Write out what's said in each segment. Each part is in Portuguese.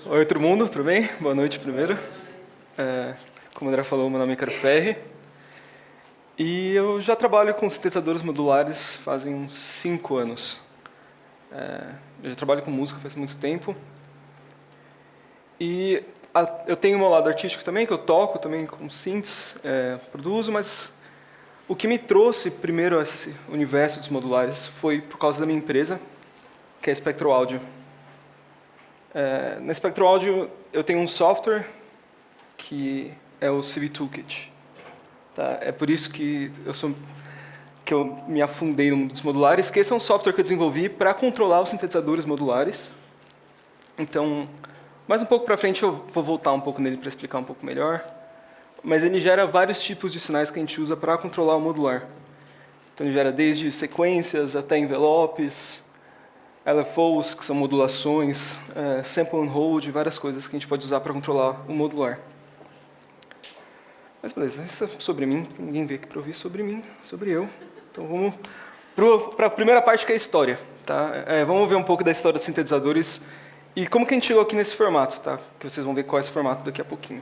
Oi, todo mundo, tudo bem? Boa noite primeiro. Como o André falou, meu nome é Ricardo Ferri. E eu já trabalho com sintetizadores modulares fazem uns 5 anos. Eu já trabalho com música faz muito tempo. E eu tenho o meu lado artístico também, que eu toco também com synths, produzo, mas o que me trouxe primeiro a esse universo dos modulares foi por causa da minha empresa, que é a Spectral Audio. Na Spectral Audio eu tenho um software que é o CV Toolkit. Tá? É por isso que eu me afundei no mundo dos modulares, que esse é um software que eu desenvolvi para controlar os sintetizadores modulares. Então, mais um pouco para frente eu vou voltar um pouco nele para explicar um pouco melhor. Mas ele gera vários tipos de sinais que a gente usa para controlar o modular. Então ele gera desde sequências até envelopes, LFOs, que são modulações, sample and hold, várias coisas que a gente pode usar para controlar o modular. Mas beleza, isso é sobre mim, ninguém veio aqui para ouvir sobre mim, sobre eu. Então vamos para a primeira parte, que é a história. Tá? Vamos ver um pouco da história dos sintetizadores e como que a gente chegou aqui nesse formato, tá? Que vocês vão ver qual é esse formato daqui a pouquinho.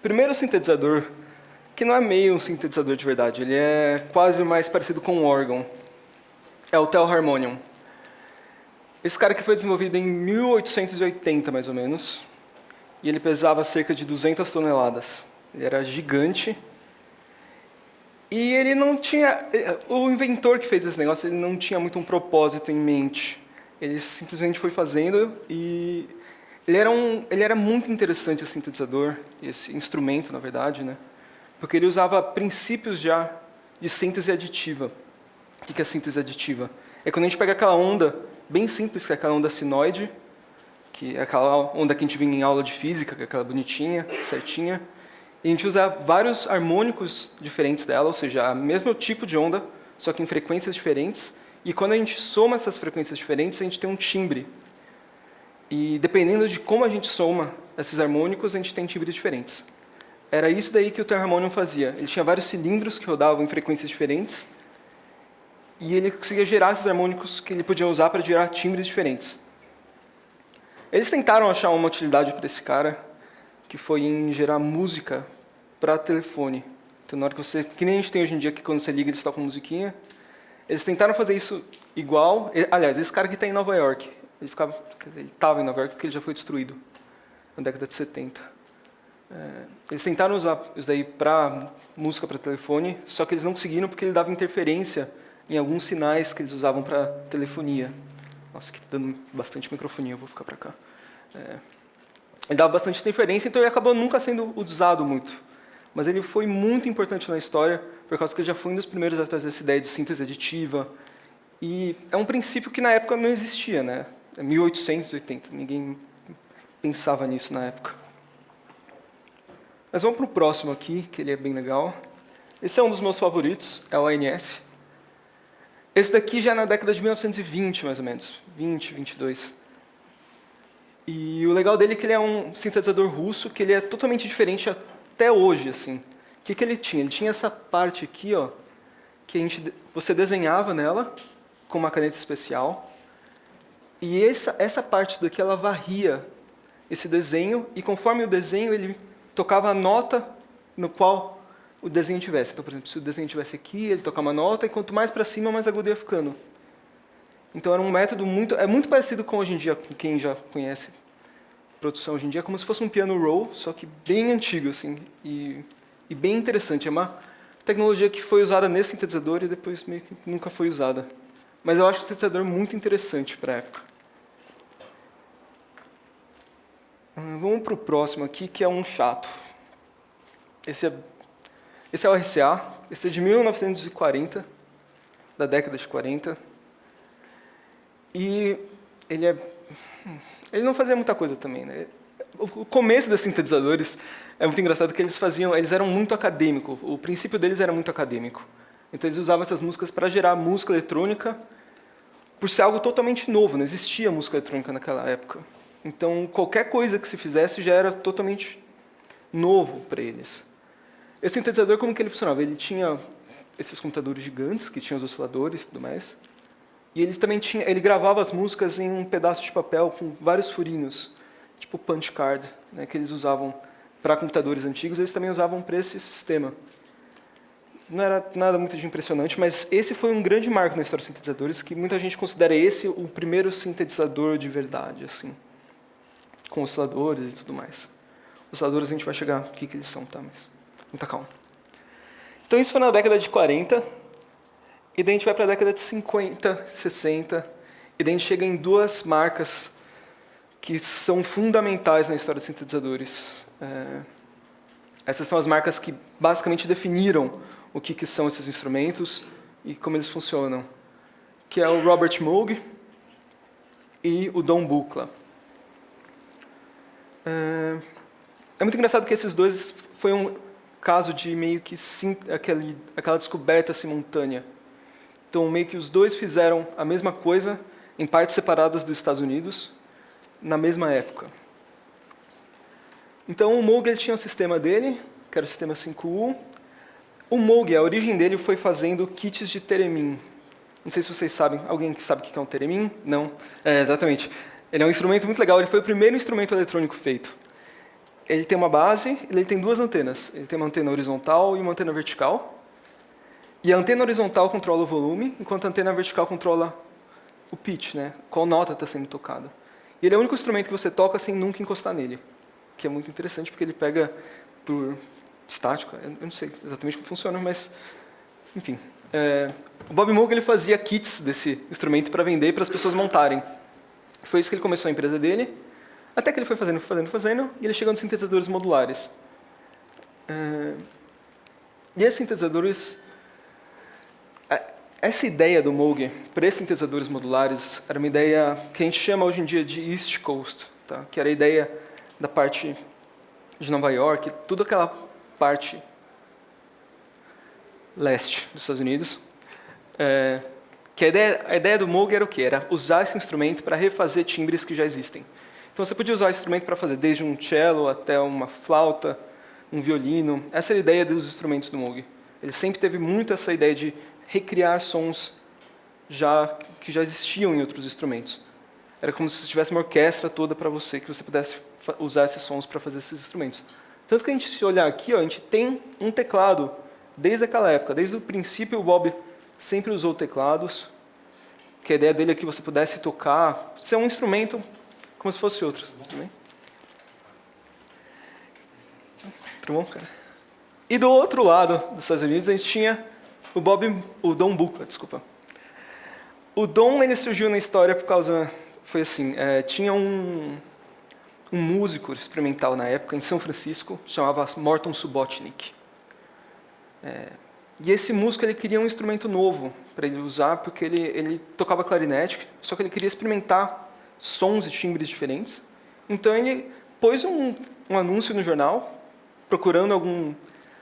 Primeiro sintetizador, que não é meio um sintetizador de verdade, ele é quase mais parecido com um órgão, é o Telharmonium. Esse cara que foi desenvolvido em 1880, mais ou menos, e ele pesava cerca de 200 toneladas. Ele era gigante. E ele não tinha... O inventor que fez esse negócio, ele não tinha muito um propósito em mente. Ele simplesmente foi fazendo e... Ele era muito interessante, esse sintetizador, esse instrumento, na verdade, né? Porque ele usava princípios já de síntese aditiva. O que é síntese aditiva? É quando a gente pega aquela onda bem simples, que é aquela onda sinoide, que é aquela onda que a gente vê em aula de física, que é aquela bonitinha, certinha, e a gente usa vários harmônicos diferentes dela, ou seja, o mesmo tipo de onda, só que em frequências diferentes, e quando a gente soma essas frequências diferentes, a gente tem um timbre. E dependendo de como a gente soma esses harmônicos, a gente tem timbres diferentes. Era isso daí que o Telharmonium fazia. Ele tinha vários cilindros que rodavam em frequências diferentes, e ele conseguia gerar esses harmônicos que ele podia usar para gerar timbres diferentes. Eles tentaram achar uma utilidade para esse cara, que foi em gerar música para telefone. Então, na hora que nem a gente tem hoje em dia, que quando você liga eles tocam musiquinha, eles tentaram fazer isso igual. Aliás, esse cara que está em Nova York, ele estava em Nova York porque ele já foi destruído na década de 70. Eles tentaram usar isso daí para música para telefone, só que eles não conseguiram porque ele dava interferência em alguns sinais que eles usavam para telefonia. Nossa, aqui está dando bastante microfonia, eu vou ficar para cá. Ele dava bastante interferência, então ele acabou nunca sendo usado muito. Mas ele foi muito importante na história, por causa que ele já foi um dos primeiros a trazer essa ideia de síntese aditiva. E é um princípio que na época não existia, né? É 1880, ninguém pensava nisso na época. Mas vamos para o próximo aqui, que ele é bem legal. Esse é um dos meus favoritos, é o ANS. Esse daqui já é na década de 1920, mais ou menos. 20, 22. E o legal dele é que ele é um sintetizador russo, que ele é totalmente diferente até hoje, assim. O que ele tinha? Ele tinha essa parte aqui, ó, que você desenhava nela com uma caneta especial. E essa parte daqui, ela varria esse desenho, e conforme o desenho, ele tocava a nota no qual o desenho tivesse. Então, por exemplo, se o desenho tivesse aqui, ele tocava uma nota, e quanto mais para cima, mais agudo ia ficando. Então era um método muito parecido com hoje em dia, com quem já conhece produção hoje em dia, como se fosse um piano roll, só que bem antigo, assim, e bem interessante. É uma tecnologia que foi usada nesse sintetizador e depois meio que nunca foi usada. Mas eu acho o sintetizador muito interessante para a época. Vamos para o próximo aqui, que é um chato. Esse é o RCA, esse é de 1940, da década de 40. E ele não fazia muita coisa também, né? O começo desses sintetizadores é muito engraçado, que eles eram muito acadêmicos. O princípio deles era muito acadêmico. Então eles usavam essas músicas para gerar música eletrônica, por ser algo totalmente novo, não existia música eletrônica naquela época. Então qualquer coisa que se fizesse já era totalmente novo para eles. Esse sintetizador, como que ele funcionava? Ele tinha esses computadores gigantes que tinham os osciladores e tudo mais. E ele também ele gravava as músicas em um pedaço de papel com vários furinhos, tipo punch card, né, que eles usavam para computadores antigos, eles também usavam para esse sistema. Não era nada muito de impressionante, mas esse foi um grande marco na história dos sintetizadores, que muita gente considera esse o primeiro sintetizador de verdade, assim, com osciladores e tudo mais. Osciladores a gente vai chegar o que eles são, tá? Mas muita calma. Então isso foi na década de 40, e daí a gente vai para a década de 50, 60, e daí a gente chega em duas marcas que são fundamentais na história dos sintetizadores. Essas são as marcas que basicamente definiram o que são esses instrumentos e como eles funcionam, que é o Robert Moog e o Don Buchla. É muito engraçado que esses dois foi um caso de meio que aquela descoberta simultânea. Então, meio que os dois fizeram a mesma coisa em partes separadas dos Estados Unidos na mesma época. Então, o Moog ele tinha o sistema dele, que era o sistema 5U. O Moog, a origem dele foi fazendo kits de theremin. Não sei se vocês sabem. Alguém que sabe o que é um theremin? Não? Exatamente. Ele é um instrumento muito legal. Ele foi o primeiro instrumento eletrônico feito. Ele tem uma base, ele tem duas antenas. Ele tem uma antena horizontal e uma antena vertical. E a antena horizontal controla o volume, enquanto a antena vertical controla o pitch, né? Qual nota está sendo tocada. E ele é o único instrumento que você toca sem nunca encostar nele. Que é muito interessante, porque ele pega por estática. Eu não sei exatamente como funciona, mas... Enfim. O Bob Moog ele fazia kits desse instrumento para vender e para as pessoas montarem. Foi isso que ele começou a empresa dele, até que ele foi fazendo, e ele chegou nos sintetizadores modulares. E esses sintetizadores... Essa ideia do Moog para esses sintetizadores modulares era uma ideia que a gente chama hoje em dia de East Coast, tá? Que era a ideia da parte de Nova York, toda aquela parte leste dos Estados Unidos. Que a ideia do Moog era o quê? Era usar esse instrumento para refazer timbres que já existem. Então você podia usar esse instrumento para fazer desde um cello até uma flauta, um violino. Essa era a ideia dos instrumentos do Moog. Ele sempre teve muito essa ideia de recriar sons que já existiam em outros instrumentos. Era como se você tivesse uma orquestra toda para você, que você pudesse usar esses sons para fazer esses instrumentos. Tanto que a gente, se olhar aqui, a gente tem um teclado desde aquela época. Desde o princípio, o Bob sempre usou teclados, que a ideia dele é que você pudesse tocar, ser um instrumento como se fosse outro. Tudo bom, cara? E do outro lado dos Estados Unidos, a gente tinha o Don Buchla, desculpa. O Don ele surgiu na história por causa... Foi assim, tinha um músico experimental na época, em São Francisco, chamava Morton Subotnick. E esse músico ele queria um instrumento novo para ele usar, porque ele tocava clarinete, só que ele queria experimentar sons e timbres diferentes. Então ele pôs um anúncio no jornal, procurando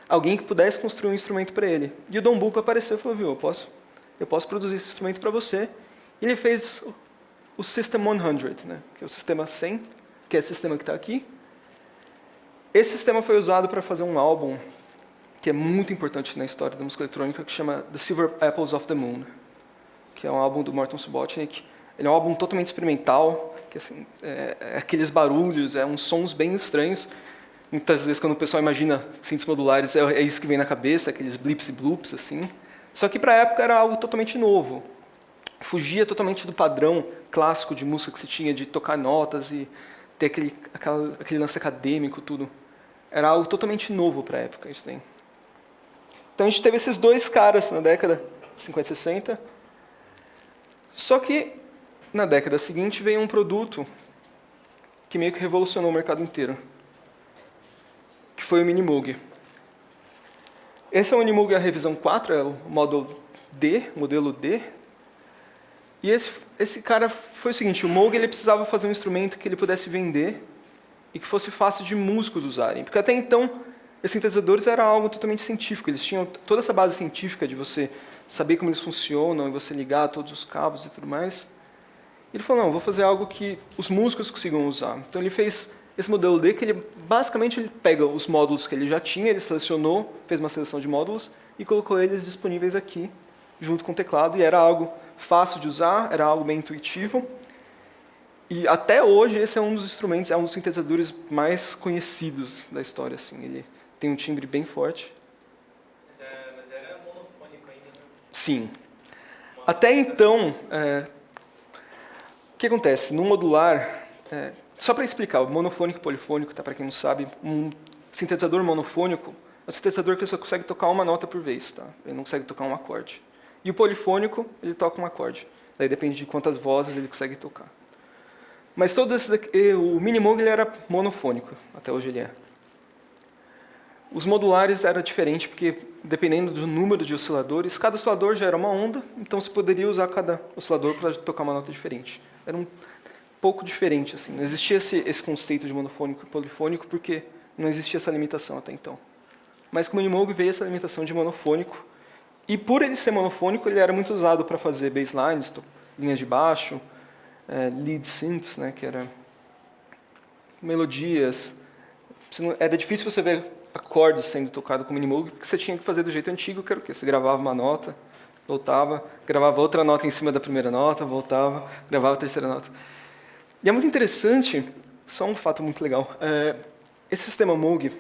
alguém que pudesse construir um instrumento para ele. E o Don Buchla apareceu e falou, viu, eu posso produzir esse instrumento para você. E ele fez o System 100, né, que é o sistema 100, que é esse sistema que está aqui. Esse sistema foi usado para fazer um álbum que é muito importante na história da música eletrônica, que chama The Silver Apples of the Moon, que é um álbum do Morton Subotnick. Ele é um álbum totalmente experimental, que assim, aqueles barulhos, uns sons bem estranhos. Muitas vezes, quando o pessoal imagina synths modulares, é isso que vem na cabeça, aqueles blips e bloops, assim. Só que, para a época, era algo totalmente novo. Fugia totalmente do padrão clássico de música que se tinha, de tocar notas e ter aquele lance acadêmico, tudo. Era algo totalmente novo para a época, isso daí. Então, a gente teve esses dois caras na década de 50 e 60. Só que, na década seguinte, veio um produto que meio que revolucionou o mercado inteiro, que foi o Mini Moog. Esse é o Mini Moog, a revisão 4, é o modelo D. E esse cara foi o seguinte, o Moog ele precisava fazer um instrumento que ele pudesse vender e que fosse fácil de músicos usarem. Porque até então, esses sintetizadores era algo totalmente científico, eles tinham toda essa base científica de você saber como eles funcionam e você ligar todos os cabos e tudo mais. Ele falou, não, vou fazer algo que os músicos consigam usar. Então ele fez Esse modelo D, que ele basicamente ele pega os módulos que ele já tinha, ele selecionou, fez uma seleção de módulos e colocou eles disponíveis aqui, junto com o teclado, e era algo fácil de usar, era algo bem intuitivo. E até hoje esse é um dos instrumentos, é um dos sintetizadores mais conhecidos da história. Assim. Ele tem um timbre bem forte. Mas era monofônico ainda, né? Sim. Até então, o que acontece? No modular, só para explicar, o monofônico e polifônico, tá, para quem não sabe, um sintetizador monofônico é um sintetizador que só consegue tocar uma nota por vez. Tá? Ele não consegue tocar um acorde. E o polifônico, ele toca um acorde. Daí depende de quantas vozes ele consegue tocar. Mas todos esses daqui, o Minimoog ele era monofônico, até hoje ele é. Os modulares era diferente, porque dependendo do número de osciladores, cada oscilador já era uma onda, então você poderia usar cada oscilador para tocar uma nota diferente. Era um pouco diferente, assim. Não existia esse conceito de monofônico e polifônico, porque não existia essa limitação até então. Mas com o Minimoog veio essa limitação de monofônico, e por ele ser monofônico, ele era muito usado para fazer basslines, linhas de baixo, lead synths, né, que era melodias. Era difícil você ver acordes sendo tocados com o Minimoog, porque você tinha que fazer do jeito antigo, que era o quê? Você gravava uma nota, voltava, gravava outra nota em cima da primeira nota, voltava, gravava a terceira nota. E é muito interessante, só um fato muito legal, esse sistema Moog,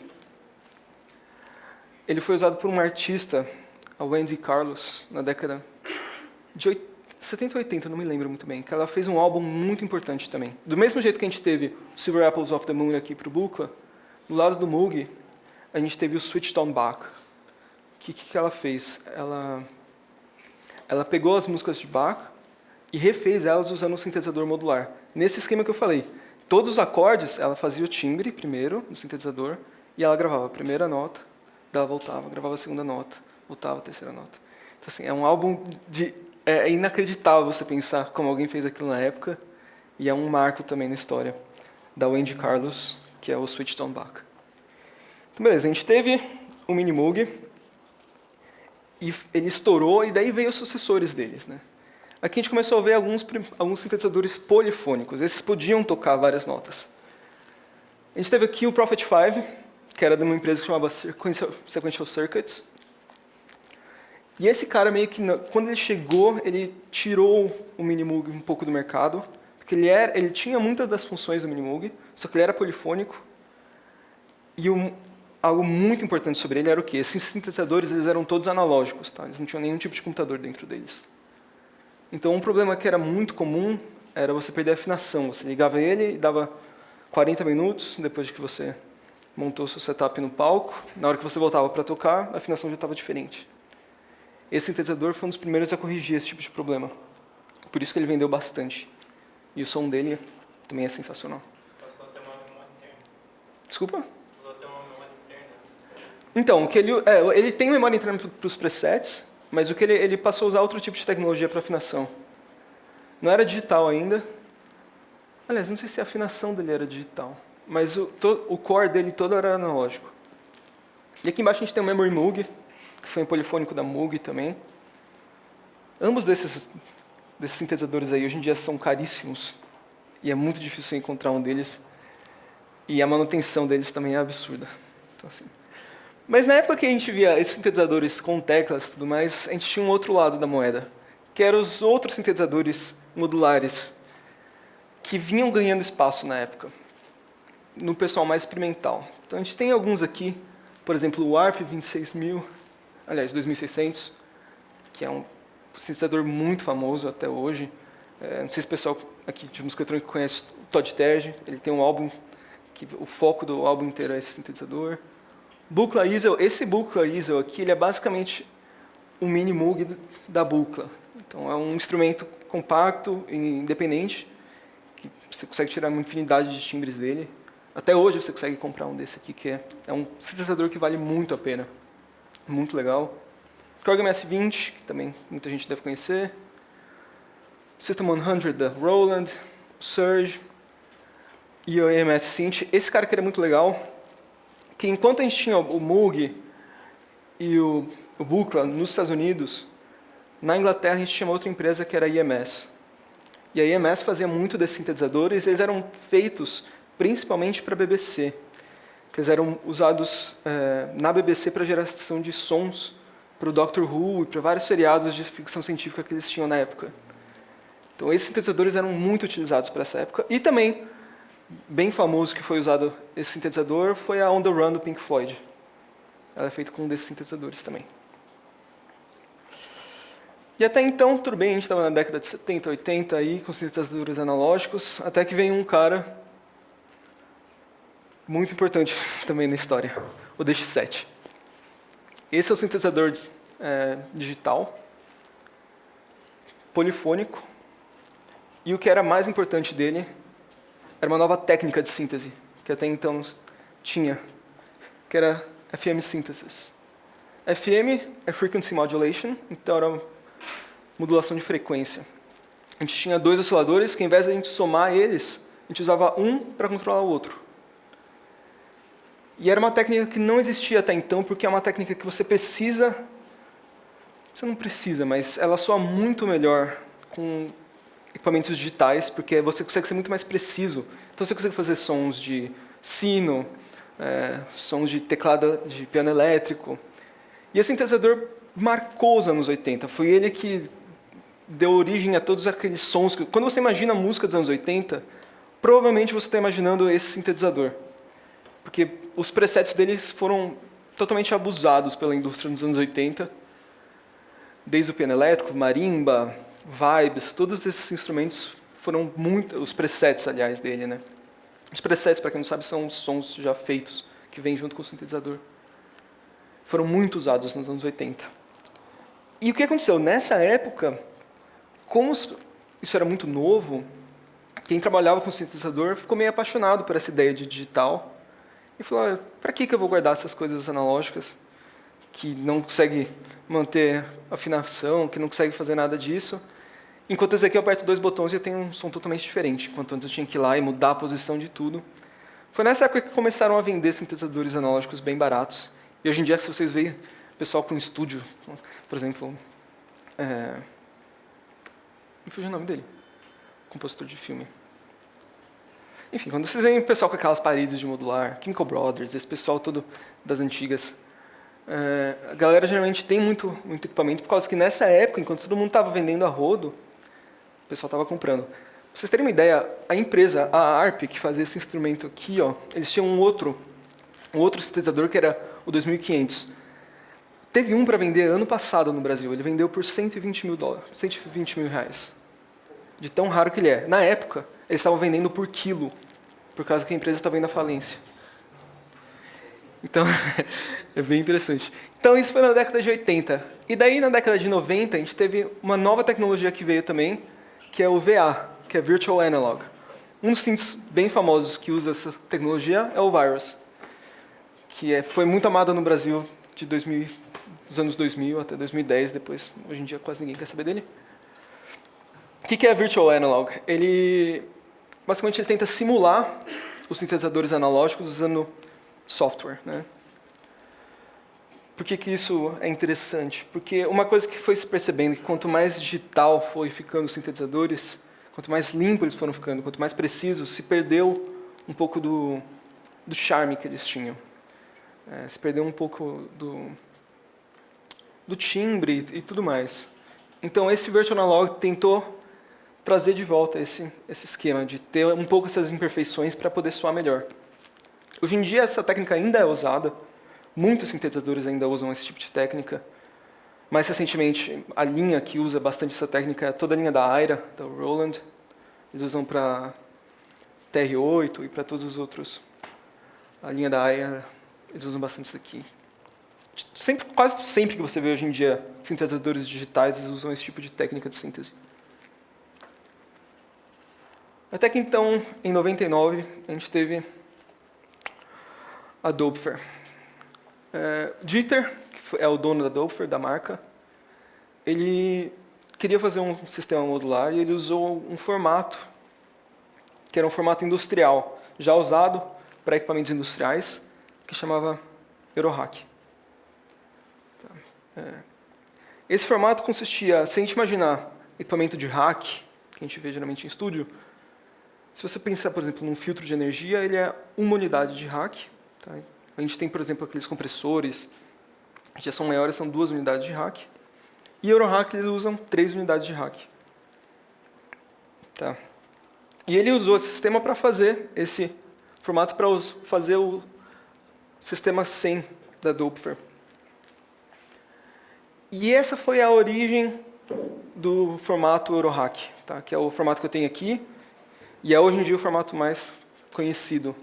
ele foi usado por uma artista, a Wendy Carlos, na década de 70 ou 80, não me lembro muito bem, que ela fez um álbum muito importante também. Do mesmo jeito que a gente teve o Silver Apples of the Moon aqui para o Buchla, do lado do Moog, a gente teve o Switched on Bach. O que ela fez? Ela pegou as músicas de Bach e refez elas usando um sintetizador modular. Nesse esquema que eu falei, todos os acordes, ela fazia o timbre primeiro no sintetizador e ela gravava a primeira nota, daí ela voltava, gravava a segunda nota, voltava a terceira nota. Então, assim, é um álbum de... É inacreditável você pensar como alguém fez aquilo na época, e é um marco também na história da Wendy Carlos, que é o Switched on Bach. Então, beleza, a gente teve o Minimoog, e ele estourou, e daí veio os sucessores deles. Né? Aqui a gente começou a ver alguns sintetizadores polifônicos, esses podiam tocar várias notas. A gente teve aqui o Prophet 5, que era de uma empresa que chamava Sequential Circuits. E esse cara, meio que, quando ele chegou, ele tirou o Minimoog um pouco do mercado, porque ele tinha muitas das funções do Minimoog, só que ele era polifônico. E algo muito importante sobre ele era o quê? Esses sintetizadores eles eram todos analógicos, tá? Eles não tinham nenhum tipo de computador dentro deles. Então, um problema que era muito comum era você perder a afinação. Você ligava ele e dava 40 minutos, depois de que você montou seu setup no palco. Na hora que você voltava para tocar, a afinação já estava diferente. Esse sintetizador foi um dos primeiros a corrigir esse tipo de problema. Por isso que ele vendeu bastante. E o som dele também é sensacional. Passou até uma memória interna. Desculpa? Passou até uma memória interna. Então, ele tem memória interna para os presets, mas o que ele passou a usar outro tipo de tecnologia para afinação. Não era digital ainda. Aliás, não sei se a afinação dele era digital, mas o core dele todo era analógico. E aqui embaixo a gente tem o Memory Moog, que foi um polifônico da Moog também. Ambos desses sintetizadores aí hoje em dia são caríssimos e é muito difícil encontrar um deles. E a manutenção deles também é absurda. Então, assim. Mas na época que a gente via esses sintetizadores com teclas e tudo mais, a gente tinha um outro lado da moeda, que eram os outros sintetizadores modulares que vinham ganhando espaço na época, no pessoal mais experimental. Então a gente tem alguns aqui, por exemplo, o ARP 2600, que é um sintetizador muito famoso até hoje. Não sei se o pessoal aqui de música eletrônica conhece o Todd Terje, ele tem um álbum que o foco do álbum inteiro é esse sintetizador. Buchla Easel, esse Buchla Easel aqui, ele é basicamente um mini Moog da Buchla. Então é um instrumento compacto e independente, que você consegue tirar uma infinidade de timbres dele. Até hoje você consegue comprar um desse aqui, que é um sintetizador que vale muito a pena. Muito legal. Korg MS-20, que também muita gente deve conhecer. System 100 da Roland, o Surge e o EMS Synth. Esse cara aqui era muito legal, que enquanto a gente tinha o Moog e o Buchla nos Estados Unidos, na Inglaterra a gente tinha uma outra empresa que era a EMS. E a EMS fazia muito desses sintetizadores, eles eram feitos principalmente para a BBC, que eles eram usados na BBC para geração de sons para o Doctor Who e para vários seriados de ficção científica que eles tinham na época. Então, esses sintetizadores eram muito utilizados para essa época. E também, bem famoso que foi usado esse sintetizador, foi a On The Run do Pink Floyd. Ela é feita com um desses sintetizadores também. E até então, tudo bem, a gente estava na década de 70, 80, aí, com sintetizadores analógicos, até que vem um cara muito importante também na história, o DX7. Esse é o sintetizador digital, polifônico, e o que era mais importante dele era uma nova técnica de síntese, que até então tinha, que era FM Synthesis. FM é Frequency Modulation, então era modulação de frequência. A gente tinha 2 osciladores que, ao invés de a gente somar eles, a gente usava um para controlar o outro. E era uma técnica que não existia até então, porque é uma técnica que você precisa... Você não precisa, mas ela soa muito melhor com equipamentos digitais, porque você consegue ser muito mais preciso. Então você consegue fazer sons de sino, sons de teclado de piano elétrico. E esse sintetizador marcou os anos 80. Foi ele que deu origem a todos aqueles sons. Quando você imagina a música dos anos 80, provavelmente você está imaginando esse sintetizador. Porque os presets deles foram totalmente abusados pela indústria nos anos 80. Desde o piano elétrico, marimba, vibes, todos esses instrumentos foram muito... Os presets, aliás, dele, né? Os presets, para quem não sabe, são sons já feitos, que vêm junto com o sintetizador. Foram muito usados nos anos 80. E o que aconteceu? Nessa época, como isso era muito novo, quem trabalhava com sintetizador ficou meio apaixonado por essa ideia de digital e falou, para que eu vou guardar essas coisas analógicas que não consegue manter afinação, que não consegue fazer nada disso? Enquanto esse aqui eu aperto 2 botões e já tem um som totalmente diferente, enquanto antes eu tinha que ir lá e mudar a posição de tudo. Foi nessa época que começaram a vender sintetizadores analógicos bem baratos. E hoje em dia, se vocês veem pessoal com estúdio, por exemplo, me fugiu o nome dele, compositor de filme. Enfim, quando vocês veem o pessoal com aquelas paredes de modular, Chemical Brothers, esse pessoal todo das antigas, a galera geralmente tem muito equipamento, por causa que nessa época, enquanto todo mundo estava vendendo a rodo, o pessoal estava comprando. Pra vocês terem uma ideia, a empresa, a ARP, que fazia esse instrumento aqui, eles tinham um outro sintetizador que era o 2500. Teve um para vender ano passado no Brasil. Ele vendeu por $120 mil, $120 mil reais. De tão raro que ele é. Na época, eles estavam vendendo por quilo, por causa que a empresa estava indo à falência. Então, é bem interessante. Então, isso foi na década de 80. E daí, na década de 90, a gente teve uma nova tecnologia que veio também, que é o VA, que é Virtual Analog. Um dos synths bem famosos que usa essa tecnologia é o Virus, que foi muito amado no Brasil dos anos 2000 até 2010, depois, hoje em dia, quase ninguém quer saber dele. O que é Virtual Analog? Basicamente, ele tenta simular os sintetizadores analógicos usando software, né? Por que isso é interessante? Porque uma coisa que foi se percebendo é que quanto mais digital foi ficando os sintetizadores, quanto mais limpo eles foram ficando, quanto mais precisos, se perdeu um pouco do charme que eles tinham. Se perdeu um pouco do timbre e tudo mais. Então, esse Virtual Analog tentou trazer de volta esse esquema, de ter um pouco essas imperfeições para poder soar melhor. Hoje em dia, essa técnica ainda é usada. Muitos sintetizadores ainda usam esse tipo de técnica. Mais recentemente, a linha que usa bastante essa técnica é toda a linha da Aira, da Roland. Eles usam para TR-8 e para todos os outros. A linha da Aira, eles usam bastante isso aqui. Quase sempre que você vê hoje em dia sintetizadores digitais, eles usam esse tipo de técnica de síntese. Até que então, em 99, a gente teve a Doepfer. Dieter, que é o dono da Doepfer, da marca, ele queria fazer um sistema modular e ele usou um formato, que era um formato industrial, já usado para equipamentos industriais, que chamava Eurorack. Esse formato consistia, se a gente imaginar equipamento de rack, que a gente vê geralmente em estúdio, Se você pensar, por exemplo, num filtro de energia, ele é uma unidade de rack. Tá? A gente tem, por exemplo, aqueles compressores, que já são maiores, são 2 unidades de rack. E Eurorack, eles usam 3 unidades de rack. Tá? E ele usou esse sistema para fazer esse formato, para fazer o sistema 100 da Doppler. E essa foi a origem do formato Eurorack, tá? Que é o formato que eu tenho aqui, e é hoje em dia o formato mais conhecido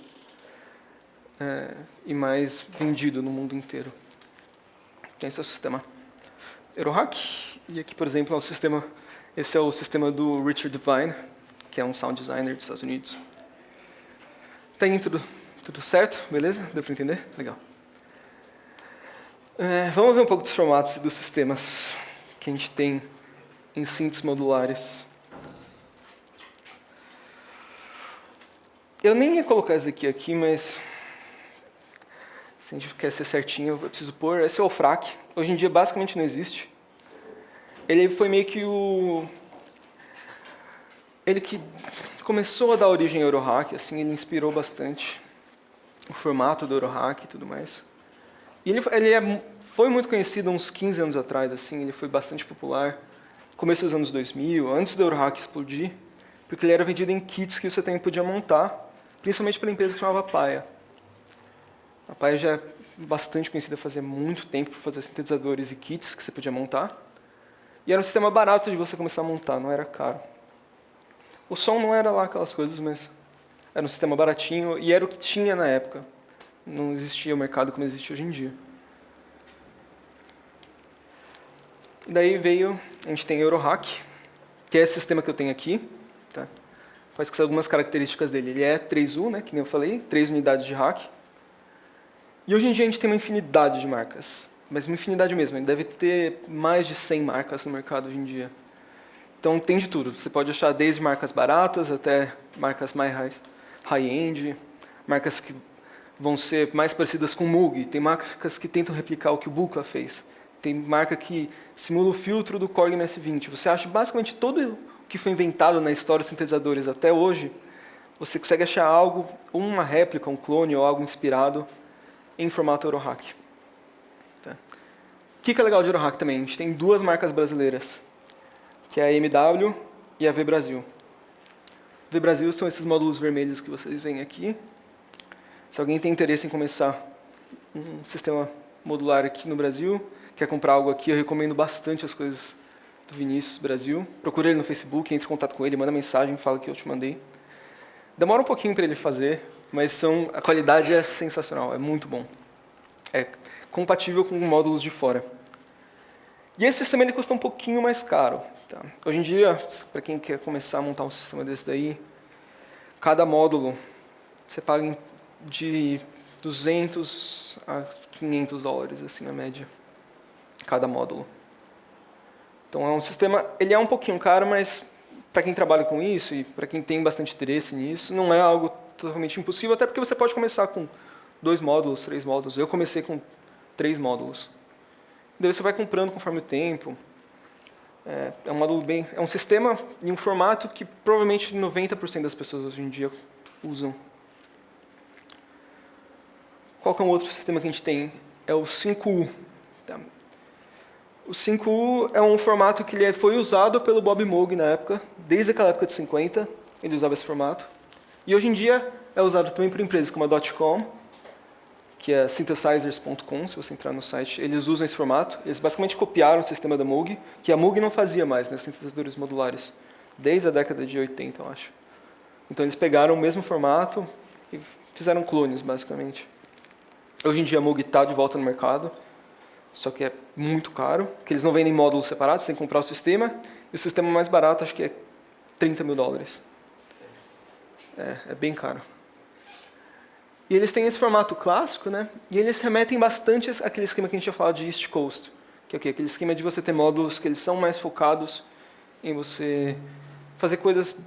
e mais vendido no mundo inteiro. Então, esse é o sistema Eurorack, e aqui, por exemplo, esse é o sistema do Richard Devine, que é um sound designer dos Estados Unidos. Tem tudo certo? Beleza? Deu para entender? Legal. Vamos ver um pouco dos formatos e dos sistemas que a gente tem em synths modulares. Eu nem ia colocar esse aqui, mas se a gente quer ser certinho, eu preciso pôr. Esse é o FRAC. Hoje em dia, basicamente, não existe. Ele foi meio que ele que começou a dar origem ao Eurorack, assim, ele inspirou bastante o formato do Eurorack e tudo mais. E ele foi muito conhecido uns 15 anos atrás, assim, ele foi bastante popular, começo dos anos 2000, antes do Eurorack explodir, porque ele era vendido em kits que você também podia montar, principalmente pela empresa que chamava Paia. A Paia já é bastante conhecida fazia muito tempo por fazer sintetizadores e kits que você podia montar. E era um sistema barato de você começar a montar, não era caro. O som não era lá aquelas coisas, mas era um sistema baratinho e era o que tinha na época. Não existia o mercado como existe hoje em dia. E daí a gente tem o Eurorack, que é esse sistema que eu tenho aqui. Tá? Quais que são algumas características dele? Ele é 3U, né, que nem eu falei, 3 unidades de rack. E hoje em dia a gente tem uma infinidade de marcas, mas uma infinidade mesmo. Ele deve ter mais de 100 marcas no mercado hoje em dia. Então tem de tudo. Você pode achar desde marcas baratas até marcas mais high-end, marcas que vão ser mais parecidas com o Moog. Tem marcas que tentam replicar o que o Buchla fez. Tem marca que simula o filtro do Korg MS-20. Você acha basicamente tudo o que foi inventado na história dos sintetizadores até hoje, você consegue achar algo, uma réplica, um clone ou algo inspirado em formato Eurorack. Tá. O que é legal de Eurorack também? A gente tem 2 marcas brasileiras, que é a MW e a V Brasil. V Brasil são esses módulos vermelhos que vocês veem aqui. Se alguém tem interesse em começar um sistema modular aqui no Brasil, quer comprar algo aqui, eu recomendo bastante as coisas do Vinícius Brasil. Procura ele no Facebook, entre em contato com ele, manda mensagem, fala que eu te mandei. Demora um pouquinho para ele fazer, mas a qualidade é sensacional, é muito bom. É compatível com módulos de fora. E esse sistema ele custa um pouquinho mais caro. Tá? Hoje em dia, para quem quer começar a montar um sistema desse daí, cada módulo você paga de 200 a 500 dólares, assim, na média, cada módulo. Então é um sistema, ele é um pouquinho caro, mas para quem trabalha com isso e para quem tem bastante interesse nisso, não é algo totalmente impossível, até porque você pode começar com 2 módulos, 3 módulos. Eu comecei com 3 módulos. Daí você vai comprando conforme o tempo. É um módulo é um sistema em um formato que provavelmente 90% das pessoas hoje em dia usam. Qual que é um outro sistema que a gente tem? É o 5U. Tá? O 5U é um formato que ele foi usado pelo Bob Moog na época, desde aquela época de 50, ele usava esse formato. E hoje em dia é usado também por empresas como a .com, que é synthesizers.com, se você entrar no site, eles usam esse formato. Eles basicamente copiaram o sistema da Moog, que a Moog não fazia mais, né, sintetizadores modulares, desde a década de 80, eu acho. Então eles pegaram o mesmo formato e fizeram clones, basicamente. Hoje em dia a Moog está de volta no mercado, só que é muito caro, porque eles não vendem módulos separados, você tem que comprar o sistema, e o sistema mais barato acho que é 30 mil dólares. É bem caro. E eles têm esse formato clássico, né? E eles remetem bastante àquele esquema que a gente tinha falado de East Coast, que é o quê? Aquele esquema de você ter módulos que eles são mais focados em você fazer coisas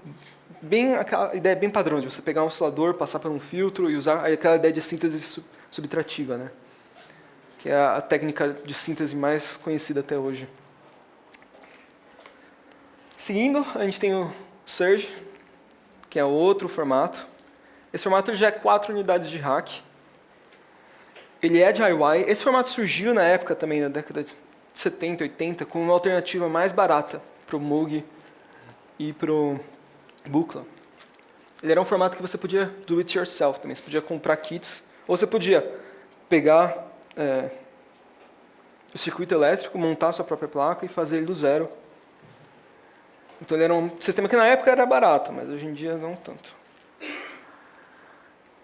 bem, aquela ideia bem padrão, de você pegar um oscilador, passar por um filtro e usar aquela ideia de síntese subtrativa, né? Que é a técnica de síntese mais conhecida até hoje. Seguindo, a gente tem o Surge, que é outro formato. Esse formato ele já é 4 unidades de rack. Ele é DIY. Esse formato surgiu na época também, na década de 70, 80, como uma alternativa mais barata para o Moog e para o Buchla. Ele era um formato que você podia do it yourself também. Você podia comprar kits, ou você podia pegar o circuito elétrico, montar a sua própria placa e fazer ele do zero. Então ele era um sistema que na época era barato, mas hoje em dia não tanto.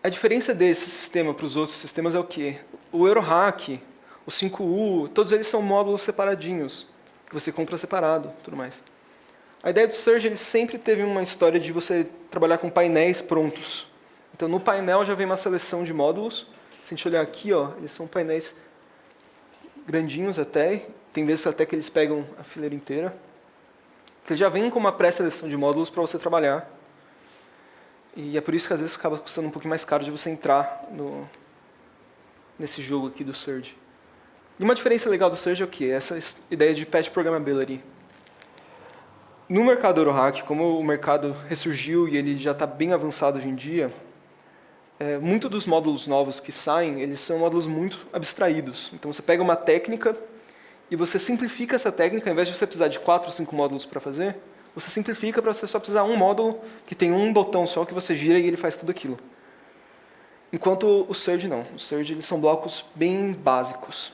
A diferença desse sistema para os outros sistemas é o quê? O Eurohack, o 5U, todos eles são módulos separadinhos, que você compra separado, tudo mais. A ideia do Surge ele sempre teve uma história de você trabalhar com painéis prontos. Então no painel já vem uma seleção de módulos. Se a gente olhar aqui, ó, eles são painéis grandinhos até, tem vezes até que eles pegam a fileira inteira. Que já vem com uma pré-seleção de módulos para você trabalhar. E é por isso que às vezes acaba custando um pouquinho mais caro de você entrar nesse jogo aqui do Surge. E uma diferença legal do Surge é o quê? Essa ideia de patch programmability. No mercado Eurohack, como o mercado ressurgiu e ele já está bem avançado hoje em dia, muitos dos módulos novos que saem, eles são módulos muito abstraídos. Então você pega uma técnica e você simplifica essa técnica, ao invés de você precisar de 4 ou 5 módulos para fazer, você simplifica para você só precisar um módulo que tem um botão só que você gira e ele faz tudo aquilo. Enquanto o Surge não. O Surge eles são blocos bem básicos.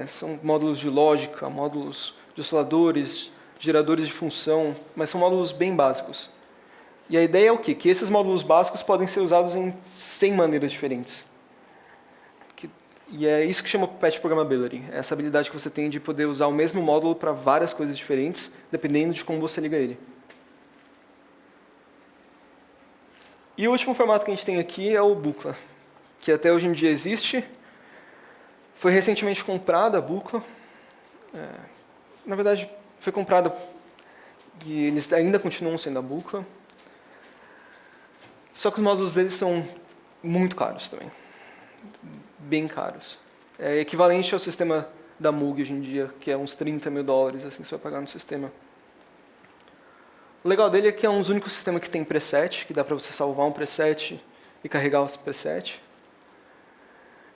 São módulos de lógica, módulos de osciladores, geradores de função, mas são módulos bem básicos. E a ideia é o quê? Que esses módulos básicos podem ser usados em 100 maneiras diferentes. E é isso que chama patch programmability. É essa habilidade que você tem de poder usar o mesmo módulo para várias coisas diferentes, dependendo de como você liga ele. E o último formato que a gente tem aqui é o Buchla, que até hoje em dia existe. Foi recentemente comprada a Buchla. Na verdade, foi comprada e eles ainda continuam sendo a Buchla. Só que os módulos deles são muito caros também. Bem caros. É equivalente ao sistema da Moog hoje em dia, que é uns $30 mil, assim, você vai pagar no sistema. O legal dele é que é um dos únicos sistemas que tem preset, que dá para você salvar um preset e carregar o preset.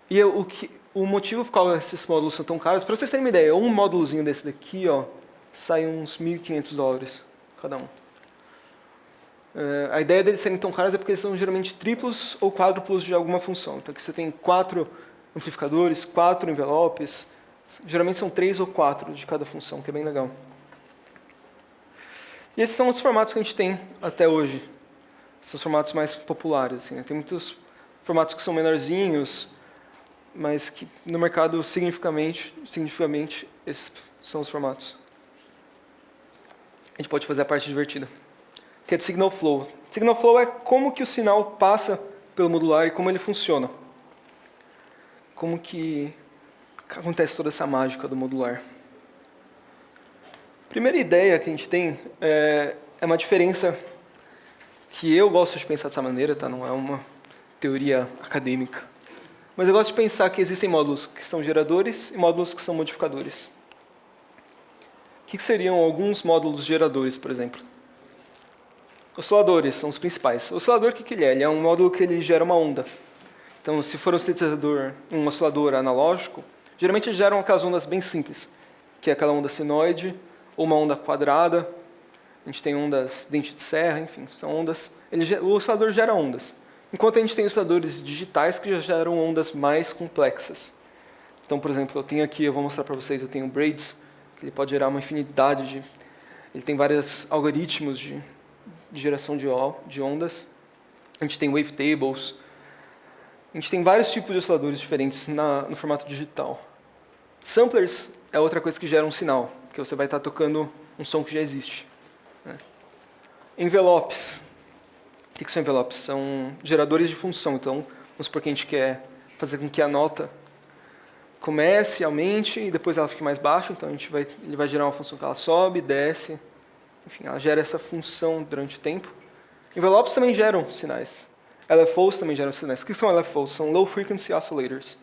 E o motivo por qual esses módulos são tão caros, para vocês terem uma ideia, um módulozinho desse daqui, ó, sai uns $1.500 cada um. A ideia deles serem tão caros é porque eles são geralmente triplos ou quádruplos de alguma função. Então aqui você tem 4 amplificadores, 4 envelopes, geralmente são 3 ou 4 de cada função, que é bem legal. E esses são os formatos que a gente tem até hoje. São os formatos mais populares. Assim, né? Tem muitos formatos que são menorzinhos, mas que no mercado, significativamente, esses são os formatos. A gente pode fazer a parte divertida, que é de Signal Flow. Signal Flow é como que o sinal passa pelo modular e como ele funciona. Como que acontece toda essa mágica do modular. A primeira ideia que a gente tem é uma diferença que eu gosto de pensar dessa maneira, tá? Não é uma teoria acadêmica. Mas eu gosto de pensar que existem módulos que são geradores e módulos que são modificadores. O que seriam alguns módulos geradores, por exemplo? Osciladores são os principais. O oscilador, o que ele é? Ele é um módulo que ele gera uma onda. Então, se for um oscilador analógico, geralmente eles geram aquelas ondas bem simples, que é aquela onda sinoide ou uma onda quadrada. A gente tem ondas dente de serra, enfim, são ondas. O oscilador gera ondas. Enquanto a gente tem osciladores digitais que já geram ondas mais complexas. Então, por exemplo, eu tenho aqui, eu vou mostrar para vocês, eu tenho o Braids, que ele pode gerar uma infinidade de... Ele tem vários algoritmos de geração de ondas. A gente tem wavetables. A gente tem vários tipos de osciladores diferentes no formato digital. Samplers é outra coisa que gera um sinal, porque você vai estar tocando um som que já existe. Né? Envelopes. O que são envelopes? São geradores de função. Então, vamos supor que a gente quer fazer com que a nota comece, aumente e depois ela fique mais baixa. Então, ele vai gerar uma função que ela sobe, desce. Enfim, ela gera essa função durante o tempo. Envelopes também geram sinais. LFOs também geram sinais. O que são LFOs? São Low Frequency Oscillators.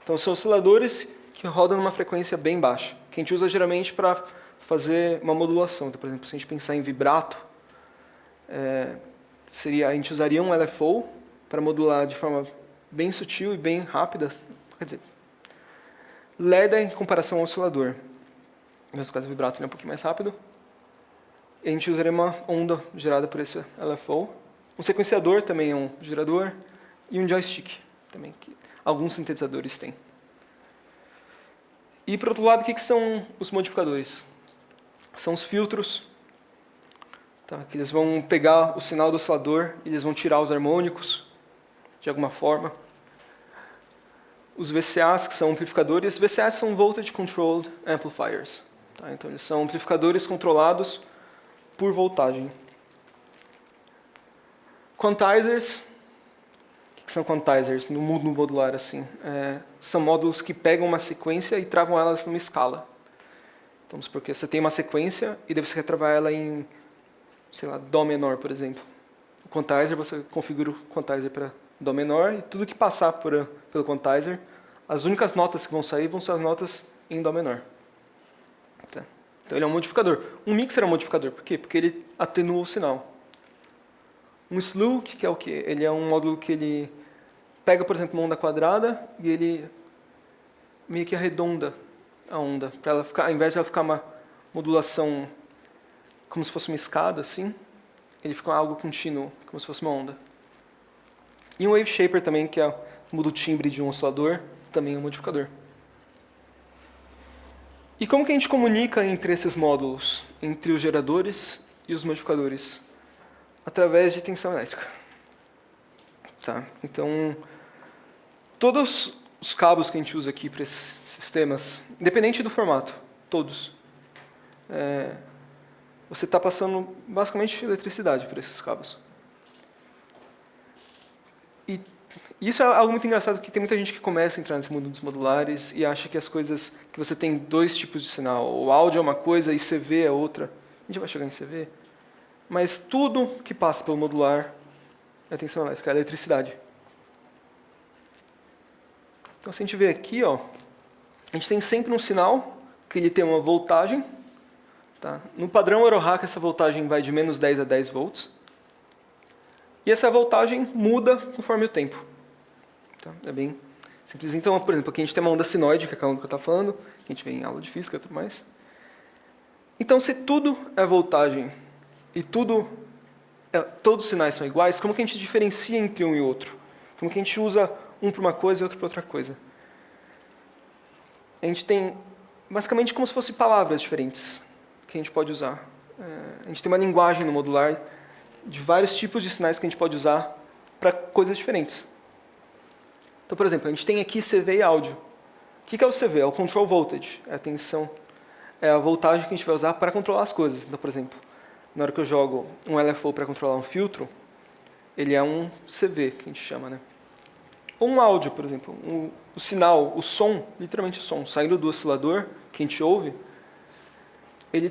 Então, são osciladores que rodam numa frequência bem baixa, que a gente usa geralmente para fazer uma modulação. Então, por exemplo, se a gente pensar em vibrato, A gente usaria um LFO para modular de forma bem sutil e bem rápida, quer dizer, lerda em comparação ao oscilador. No mesmo caso, o vibrato ele é um pouquinho mais rápido. E a gente usaria uma onda gerada por esse LFO. Um sequenciador também é um gerador. E um joystick também, que alguns sintetizadores têm. E, por outro lado, o que são os modificadores? São os filtros, tá? Que eles vão pegar o sinal do oscilador e eles vão tirar os harmônicos, de alguma forma. Os VCAs, que são amplificadores. VCAs são Voltage Controlled Amplifiers. Tá? Então, eles são amplificadores controlados por voltagem. Quantizers. O que são quantizers no mundo modular? Assim? São módulos que pegam uma sequência e travam elas numa escala. Então, porque você tem uma sequência e daí você quer travar ela em, sei lá, Dó menor, por exemplo. O quantizer, você configura o quantizer para Dó menor e tudo que passar pelo quantizer, as únicas notas que vão sair vão ser as notas em Dó menor. Tá? Então ele é um modificador. Um mixer é um modificador. Por quê? Porque ele atenua o sinal. Um slew, que é o quê? Ele é um módulo que ele pega, por exemplo, uma onda quadrada e ele meio que arredonda a onda, para ela ficar, ao invés de ela ficar uma modulação como se fosse uma escada, assim, ele fica algo contínuo, como se fosse uma onda. E um wave shaper também, que muda o timbre de um oscilador, também é um modificador. E como que a gente comunica entre esses módulos, entre os geradores e os modificadores? Através de tensão elétrica. Tá? Então, todos os cabos que a gente usa aqui para esses sistemas, independente do formato, todos, você está passando basicamente eletricidade por esses cabos. E isso é algo muito engraçado, porque tem muita gente que começa a entrar nesse mundo dos modulares e acha que as coisas, que você tem dois tipos de sinal, o áudio é uma coisa e CV é outra. A gente vai chegar em CV. Mas tudo que passa pelo modular é tensão elétrica, é eletricidade. Então, se a gente vê aqui, ó, a gente tem sempre um sinal que ele tem uma voltagem. Tá? No padrão Eurohack, essa voltagem vai de menos 10 a 10 volts. E essa voltagem muda conforme o tempo. Tá? É bem simples. Então, por exemplo, aqui a gente tem uma onda sinoide, que é a onda que eu estava falando, que a gente vê em aula de física e tudo mais. Então, se tudo é voltagem e todos os sinais são iguais, como que a gente diferencia entre um e outro? Como que a gente usa um para uma coisa e outro para outra coisa? A gente tem basicamente como se fossem palavras diferentes que a gente pode usar. A gente tem uma linguagem no modular de vários tipos de sinais que a gente pode usar para coisas diferentes. Então, por exemplo, a gente tem aqui CV e áudio. O que é o CV? É o control voltage, é a tensão, é a voltagem que a gente vai usar para controlar as coisas. Então, por exemplo, na hora que eu jogo um LFO para controlar um filtro, ele é um CV, que a gente chama, né? Ou um áudio, por exemplo. O sinal, o som, literalmente o som, saindo do oscilador, que a gente ouve, ele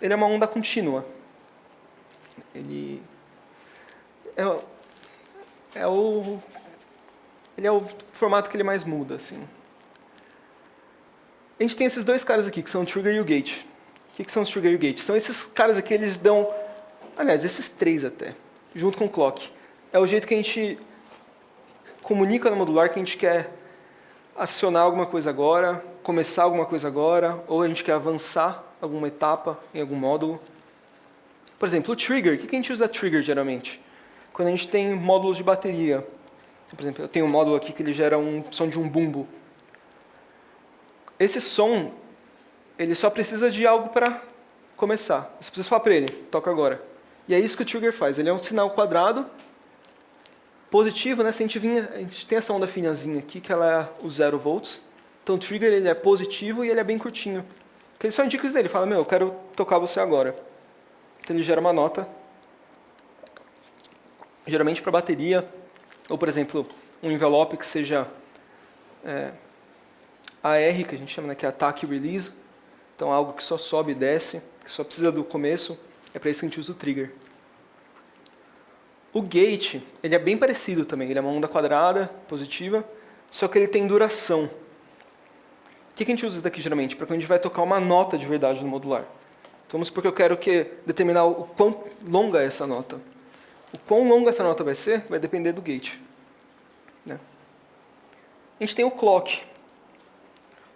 é uma onda contínua. Ele é o formato que ele mais muda, assim. A gente tem esses dois caras aqui, que são o trigger e o gate. O que são os trigger e o gate? São esses caras aqui, eles dão... Aliás, esses três até, junto com o clock. É o jeito que a gente comunica no modular que a gente quer acionar alguma coisa agora, começar alguma coisa agora, ou a gente quer avançar alguma etapa em algum módulo. Por exemplo, o trigger. O que a gente usa trigger geralmente? Quando a gente tem módulos de bateria. Por exemplo, eu tenho um módulo aqui que ele gera um som de um bumbo. Esse som, ele só precisa de algo para começar. Você precisa falar para ele, toca agora. E é isso que o trigger faz. Ele é um sinal quadrado, positivo, né? Se a gente tem essa onda finazinha aqui, que ela é o 0 volts. Então o trigger ele é positivo e ele é bem curtinho. Então ele só indica isso dele, ele fala, eu quero tocar você agora. Então ele gera uma nota, geralmente para bateria, ou por exemplo, um envelope que seja AR, que a gente chama, né, que é Attack Release. Então algo que só sobe e desce, que só precisa do começo, é para isso que a gente usa o trigger. O gate, ele é bem parecido também, ele é uma onda quadrada, positiva, só que ele tem duração. O que a gente usa isso daqui geralmente? Para quando a gente vai tocar uma nota de verdade no modular. Então vamos supor que eu quero determinar o quão longa é essa nota. O quão longa essa nota vai ser vai depender do gate. Né? A gente tem o clock.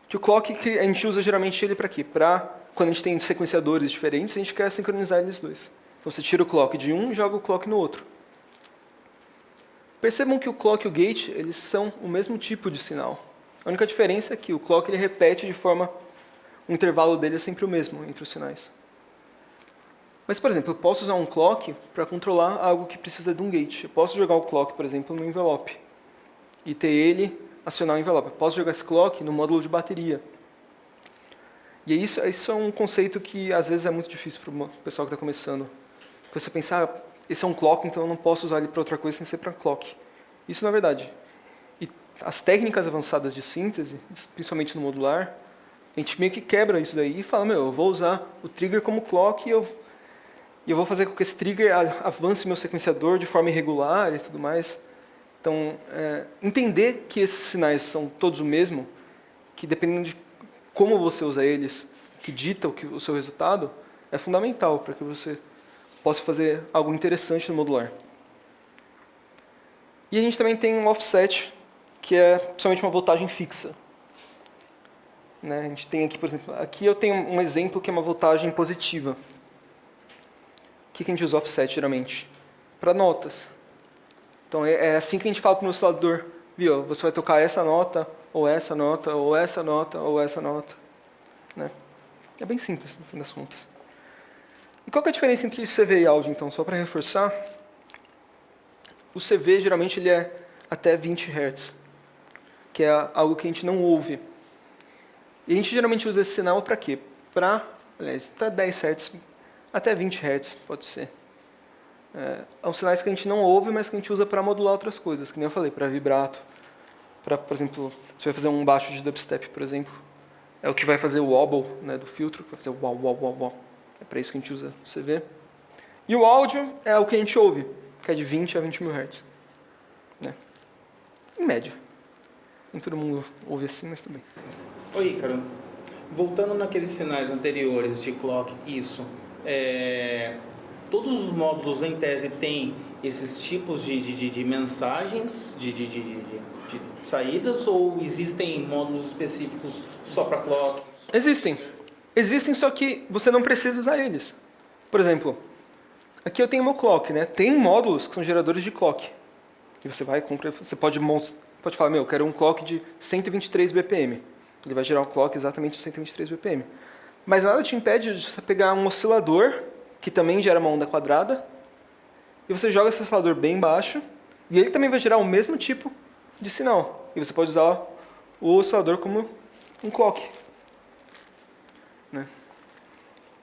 Que o clock que a gente usa geralmente ele para quê? Para quando a gente tem sequenciadores diferentes, a gente quer sincronizar eles dois. Então você tira o clock de um e joga o clock no outro. Percebam que o clock e o gate eles são o mesmo tipo de sinal. A única diferença é que o clock ele repete de forma... O intervalo dele é sempre o mesmo entre os sinais. Mas, por exemplo, eu posso usar um clock para controlar algo que precisa de um gate. Eu posso jogar o clock, por exemplo, no envelope. E ter ele acionar o envelope. Eu posso jogar esse clock no módulo de bateria. E isso é um conceito que, às vezes, é muito difícil para o pessoal que está começando. Porque você pensar, esse é um clock, então eu não posso usar ele para outra coisa sem ser para clock. Isso não é verdade. E as técnicas avançadas de síntese, principalmente no modular, a gente meio que quebra isso daí e fala, eu vou usar o trigger como clock e eu vou fazer com que esse trigger avance meu sequenciador de forma irregular e tudo mais. Então, entender que esses sinais são todos o mesmo, que dependendo de como você usa eles, que dita o seu resultado, é fundamental para que você possa fazer algo interessante no modular. E a gente também tem um offset, que é somente uma voltagem fixa. Né? A gente tem aqui, por exemplo, aqui eu tenho um exemplo que é uma voltagem positiva. O que a gente usa offset geralmente? Para notas. Então é assim que a gente fala para o oscilador, viu? Você vai tocar essa nota, ou essa nota, ou essa nota, ou essa nota. Né? É bem simples, no fim das contas. E qual que é a diferença entre CV e áudio, então? Só para reforçar, o CV geralmente ele é até 20 Hz, que é algo que a gente não ouve. E a gente geralmente usa esse sinal para quê? Aliás, até 10 Hz, até 20 Hz, pode ser. São sinais que a gente não ouve, mas que a gente usa para modular outras coisas, que nem eu falei, para vibrato. Por exemplo, você vai fazer um baixo de dubstep, por exemplo, é o que vai fazer o wobble, né, do filtro, vai fazer o wow, wow, wow, wow. É para isso que a gente usa o CV. E o áudio é o que a gente ouve, que é de 20 a 20 mil Hz. Né? Em média. Nem todo mundo ouve assim, mas também. Oi, Ícaro. Voltando naqueles sinais anteriores de clock, todos os módulos em tese têm esses tipos de mensagens, de saídas, ou existem módulos específicos só para clock? Existem. Existem, só que você não precisa usar eles. Por exemplo, aqui eu tenho meu clock, né? Tem módulos que são geradores de clock. E você vai comprar, você pode falar, eu quero um clock de 123 BPM. Ele vai gerar um clock exatamente de 123 BPM. Mas nada te impede de você pegar um oscilador, que também gera uma onda quadrada, e você joga esse oscilador bem baixo, e ele também vai gerar o mesmo tipo de sinal. E você pode usar o oscilador como um clock. Né?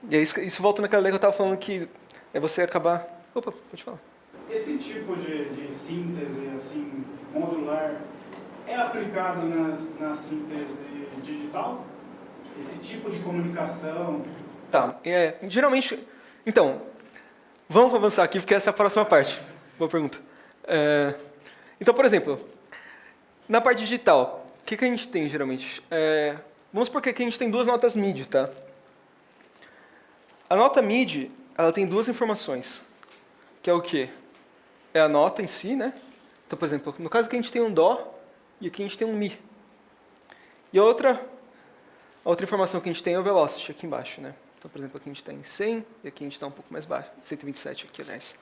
E é isso volta naquela ideia que eu estava falando, que é você acabar... Opa, pode falar. Esse tipo de síntese assim, modular é aplicado na síntese digital? Esse tipo de comunicação? Tá, geralmente... Então, vamos avançar aqui, porque essa é a próxima parte. Boa pergunta. Então, por exemplo, na parte digital, o que a gente tem geralmente? Vamos supor que aqui a gente tem duas notas MIDI, tá? A nota MIDI, ela tem duas informações, que é o quê? É a nota em si, né? Então, por exemplo, no caso aqui a gente tem um Dó e aqui a gente tem um Mi. E a outra informação que a gente tem é o Velocity, aqui embaixo, né? Então, por exemplo, aqui a gente está em 100 e aqui a gente está um pouco mais baixo, 127 aqui, aliás.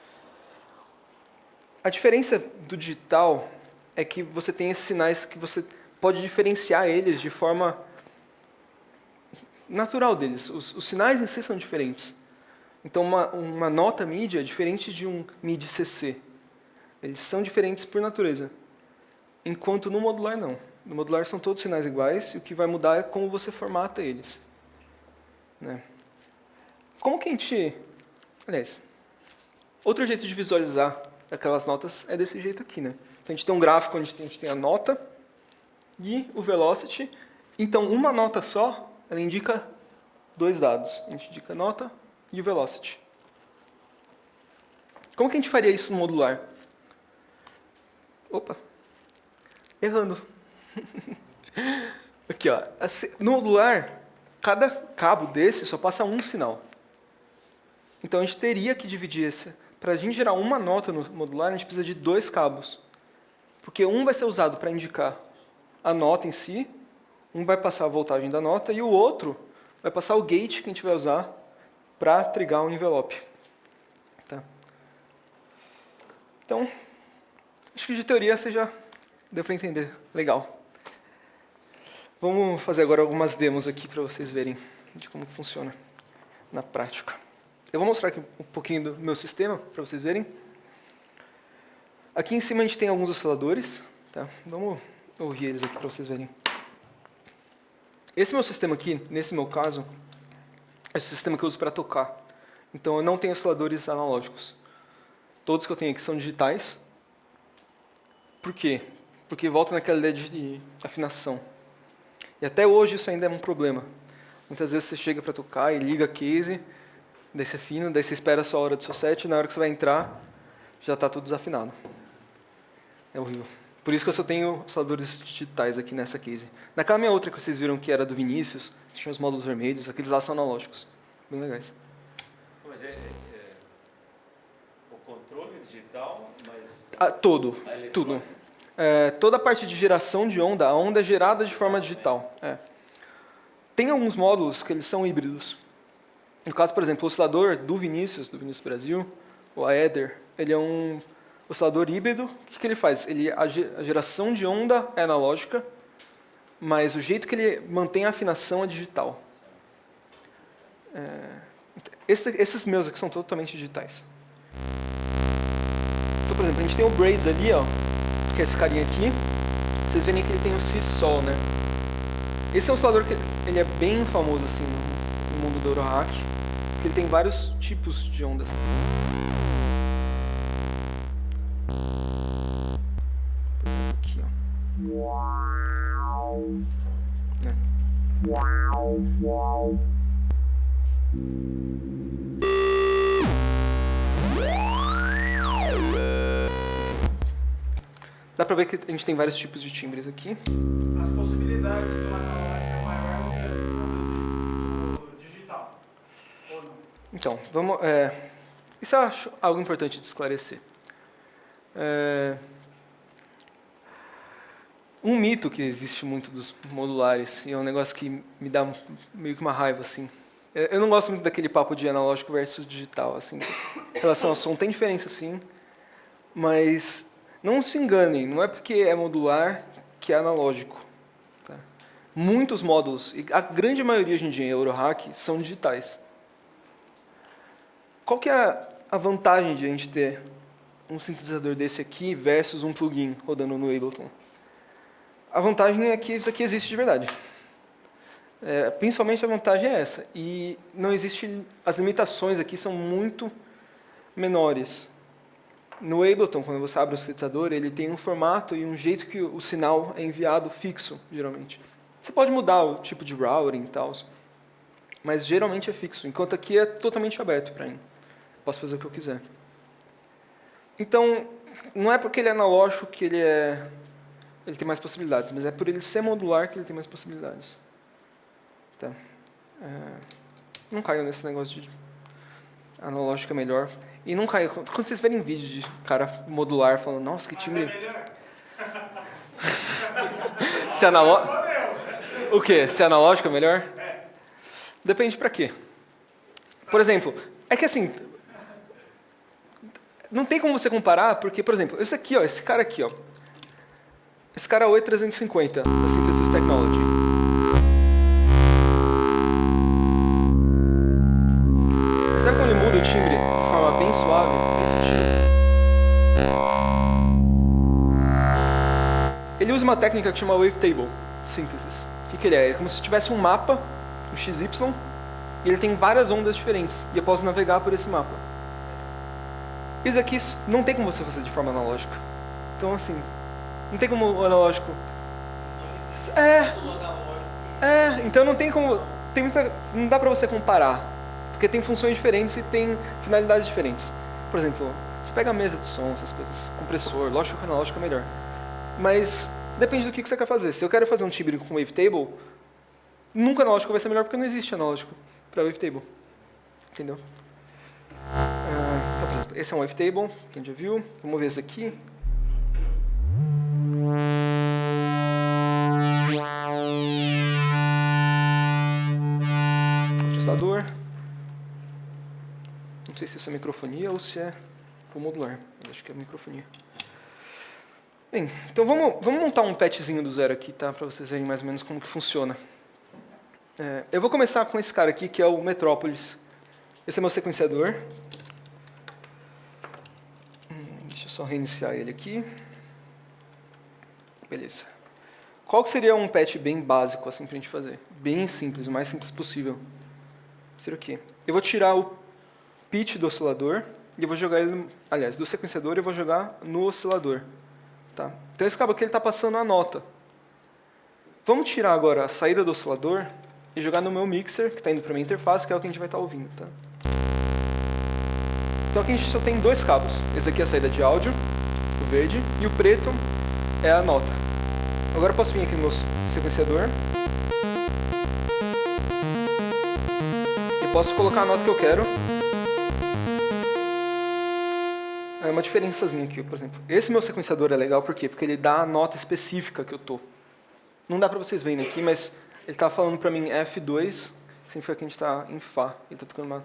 A diferença do digital é que você tem esses sinais que você pode diferenciar eles de forma natural deles. Os sinais em si são diferentes. Então, uma nota MIDI é diferente de um MIDI CC. Eles são diferentes por natureza. Enquanto no modular, não. No modular são todos sinais iguais e o que vai mudar é como você formata eles. Né? Como que a gente... Aliás, outro jeito de visualizar aquelas notas é desse jeito aqui. Né? Então, a gente tem um gráfico onde a gente tem a nota e o velocity. Então, uma nota só, ela indica dois dados. A gente indica a nota e o velocity. Como que a gente faria isso no modular? Opa, errando. Aqui, ó. No modular, cada cabo desse só passa um sinal. Então a gente teria que dividir esse. Para a gente gerar uma nota no modular, a gente precisa de 2 cabos. Porque um vai ser usado para indicar a nota em si, um vai passar a voltagem da nota e o outro vai passar o gate que a gente vai usar para trigar o envelope. Tá? Então, acho que de teoria você já deu para entender. Legal. Vamos fazer agora algumas demos aqui para vocês verem de como funciona na prática. Eu vou mostrar aqui um pouquinho do meu sistema para vocês verem. Aqui em cima a gente tem alguns osciladores. Tá? Vamos ouvir eles aqui para vocês verem. Esse meu sistema aqui, nesse meu caso, é o sistema que eu uso para tocar. Então eu não tenho osciladores analógicos. Todos que eu tenho aqui são digitais. Por quê? Porque volta naquela ideia de afinação. E até hoje isso ainda é um problema. Muitas vezes você chega para tocar e liga a case, daí você afina, daí você espera a sua hora do seu set, e na hora que você vai entrar, já está tudo desafinado. É horrível. Por isso que eu só tenho osciladores digitais aqui nessa case. Naquela minha outra que vocês viram que era do Vinícius, tinha os módulos vermelhos, aqueles lá são analógicos. Bem legais. Mas o controle digital, mas Todo. a eletrônica? Tudo. Toda a parte de geração de onda, a onda é gerada de forma digital. Tem alguns módulos que eles são híbridos. No caso, por exemplo, o oscilador do Vinícius Brasil, o Aether, ele é um oscilador híbrido. O que ele faz? A geração de onda é analógica, mas o jeito que ele mantém a afinação é digital. Esses meus aqui são totalmente digitais. Então, por exemplo, a gente tem o Braids ali, ó, que é esse carinha aqui. Vocês verem que ele tem o Si-Sol, né? Esse é um oscilador que ele é bem famoso assim, no mundo do Eurohack, porque ele tem vários tipos de ondas. Aqui, ó. Né? Dá pra ver que a gente tem vários tipos de timbres aqui. As possibilidades de uma analógica é maior do que do digital, ou não? Então, vamos. Isso eu acho algo importante de esclarecer. Um mito que existe muito dos modulares, e é um negócio que me dá meio que uma raiva, assim. Eu não gosto muito daquele papo de analógico versus digital, assim. Em relação ao som, tem diferença, sim, mas não se enganem, não é porque é modular que é analógico. Tá? Muitos módulos, e a grande maioria hoje em dia em Eurohack, são digitais. Qual que é a vantagem de a gente ter um sintetizador desse aqui versus um plugin rodando no Ableton? A vantagem é que isso aqui existe de verdade. Principalmente a vantagem é essa. E não existe, as limitações aqui são muito menores. No Ableton, quando você abre o sintetizador, ele tem um formato e um jeito que o sinal é enviado fixo, geralmente. Você pode mudar o tipo de routing e tal, mas geralmente é fixo, enquanto aqui é totalmente aberto para mim. Posso fazer o que eu quiser. Então, não é porque ele é analógico que ele tem mais possibilidades, mas é por ele ser modular que ele tem mais possibilidades. Tá. Não caiam nesse negócio de analógico é melhor. E não caiam. Quando vocês verem vídeo de cara modular falando, nossa, que timbre. Mas é melhor. Se analógico. O quê? Se analógico é melhor? Depende pra quê. Por exemplo, é que assim. Não tem como você comparar, porque, por exemplo, esse aqui, ó, esse cara aqui, ó. Esse cara é o E350 da Synthesis Technology. Sabe quando ele muda o timbre de forma bem suave, bem sutil? Ele usa uma técnica que chama Wavetable Synthesis. O que ele é? É como se tivesse um mapa, um XY, e ele tem várias ondas diferentes, e eu posso navegar por esse mapa. Isso aqui não tem como você fazer de forma analógica. Então, assim, não tem como o analógico... Então não tem como... não dá pra você comparar. Porque tem funções diferentes e tem finalidades diferentes. Por exemplo, você pega a mesa de som, essas coisas, compressor, lógico que o analógico é melhor. Mas depende do que você quer fazer. Se eu quero fazer um timbre com Wavetable, nunca analógico vai ser melhor porque não existe analógico para Wavetable. Entendeu? Esse é um wavetable, que a gente já viu. Vamos ver esse aqui. Oscilador. Não sei se isso é microfonia ou se é o modular, mas acho que é microfonia. Bem, então vamos montar um patchzinho do zero aqui, tá? Para vocês verem mais ou menos como que funciona. Eu vou começar com esse cara aqui, que é o Metropolis. Esse é meu sequenciador. Deixa eu só reiniciar ele aqui. Beleza. Qual que seria um patch bem básico assim pra gente fazer? Bem simples, o mais simples possível. Seria o quê? Eu vou tirar o pitch do oscilador e eu vou jogar ele, aliás, do sequenciador eu vou jogar no oscilador. Tá? Então esse cabo aqui está passando a nota. Vamos tirar agora a saída do oscilador e jogar no meu mixer, que está indo para a minha interface, que é o que a gente vai estar ouvindo. Tá? Então aqui a gente só tem dois cabos. Esse aqui é a saída de áudio, o verde, e o preto é a nota. Agora eu posso vir aqui no meu sequenciador e posso colocar a nota que eu quero. É uma diferençazinha aqui, por exemplo. Esse meu sequenciador é legal por quê? Porque ele dá a nota específica que eu tô. Não dá para vocês verem aqui, mas ele está falando para mim F2, significa que a gente está em Fá. Ele está tocando uma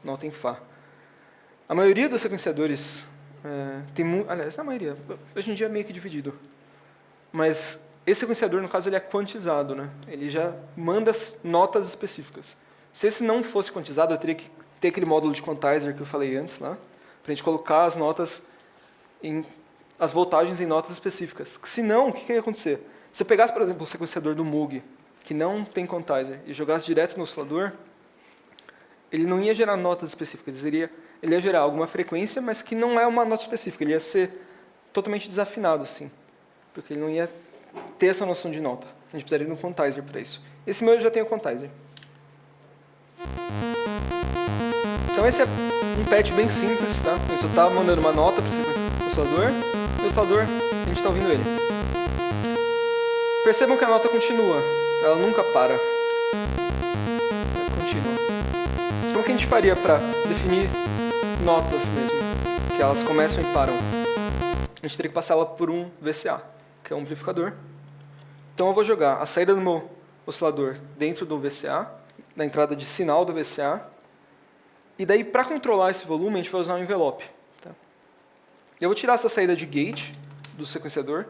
nota em Fá. A maioria dos sequenciadores aliás, a maioria, hoje em dia é meio que dividido. Mas esse sequenciador, no caso, ele é quantizado, né? Ele já manda as notas específicas. Se esse não fosse quantizado, eu teria que ter aquele módulo de quantizer que eu falei antes, lá, para a gente colocar as notas, as voltagens em notas específicas. Senão, o que ia acontecer? Se eu pegasse, por exemplo, o sequenciador do Moog, que não tem quantizer, e jogasse direto no oscilador, ele não ia gerar notas específicas, ele ia gerar alguma frequência, mas que não é uma nota específica, ele ia ser totalmente desafinado, assim, porque ele não ia ter essa noção de nota. A gente precisaria de um quantizer para isso. Esse meu já tem o quantizer. Então esse é um patch bem simples, tá? A gente só está mandando uma nota para o oscilador, e o oscilador, a gente está ouvindo ele. Percebam que a nota continua, ela nunca para. Ela continua. Então o que a gente faria para definir notas mesmo, que elas começam e param? A gente teria que passar ela por um VCA, que é um amplificador. Então eu vou jogar a saída do meu oscilador dentro do VCA, na entrada de sinal do VCA, e daí para controlar esse volume a gente vai usar um envelope. Tá? Eu vou tirar essa saída de gate do sequenciador,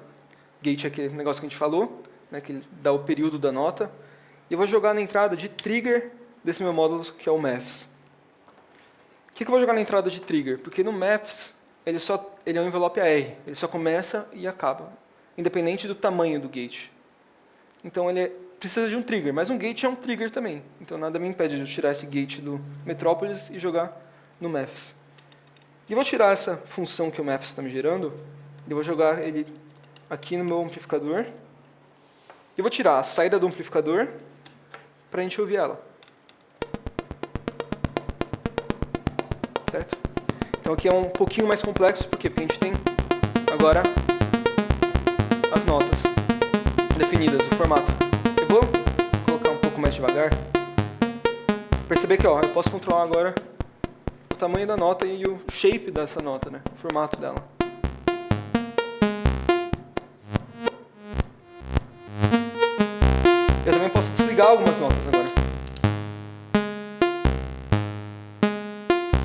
gate é aquele negócio que a gente falou, né, que dá o período da nota, e eu vou jogar na entrada de trigger desse meu módulo, que é o Maths. Por que eu vou jogar na entrada de trigger? Porque no Maths ele é um envelope AR, ele só começa e acaba, independente do tamanho do gate. Então ele precisa de um trigger, mas um gate é um trigger também. Então nada me impede de eu tirar esse gate do Metropolis e jogar no Maths. E eu vou tirar essa função que o Maths está me gerando, e eu vou jogar ele aqui no meu amplificador. E eu vou tirar a saída do amplificador para a gente ouvir ela. Certo? Então aqui é um pouquinho mais complexo, por quê? Porque a gente tem agora as notas definidas, o formato. Eu vou colocar um pouco mais devagar. Perceber que eu posso controlar agora o tamanho da nota e o shape dessa nota, né? O formato dela. Eu também posso desligar algumas notas agora.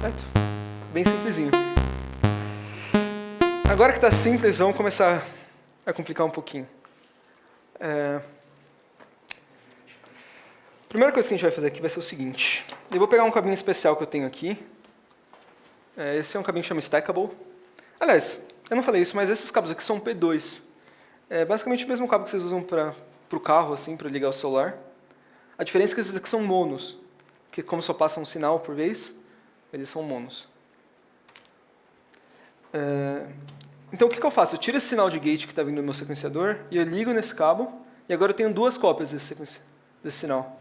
Certo? Bem simplesinho. Agora que está simples, vamos começar a complicar um pouquinho. A primeira coisa que a gente vai fazer aqui vai ser o seguinte. Eu vou pegar um cabinho especial que eu tenho aqui. Esse é um cabinho que chama Stackable. Aliás, eu não falei isso, mas esses cabos aqui são P2. É basicamente o mesmo cabo que vocês usam para o carro, assim, para ligar o celular. A diferença é que esses aqui são monos, que como só passa um sinal por vez, eles são monos. Então o que eu faço? Eu tiro esse sinal de gate que está vindo do meu sequenciador e eu ligo nesse cabo, e agora eu tenho duas cópias desse sinal.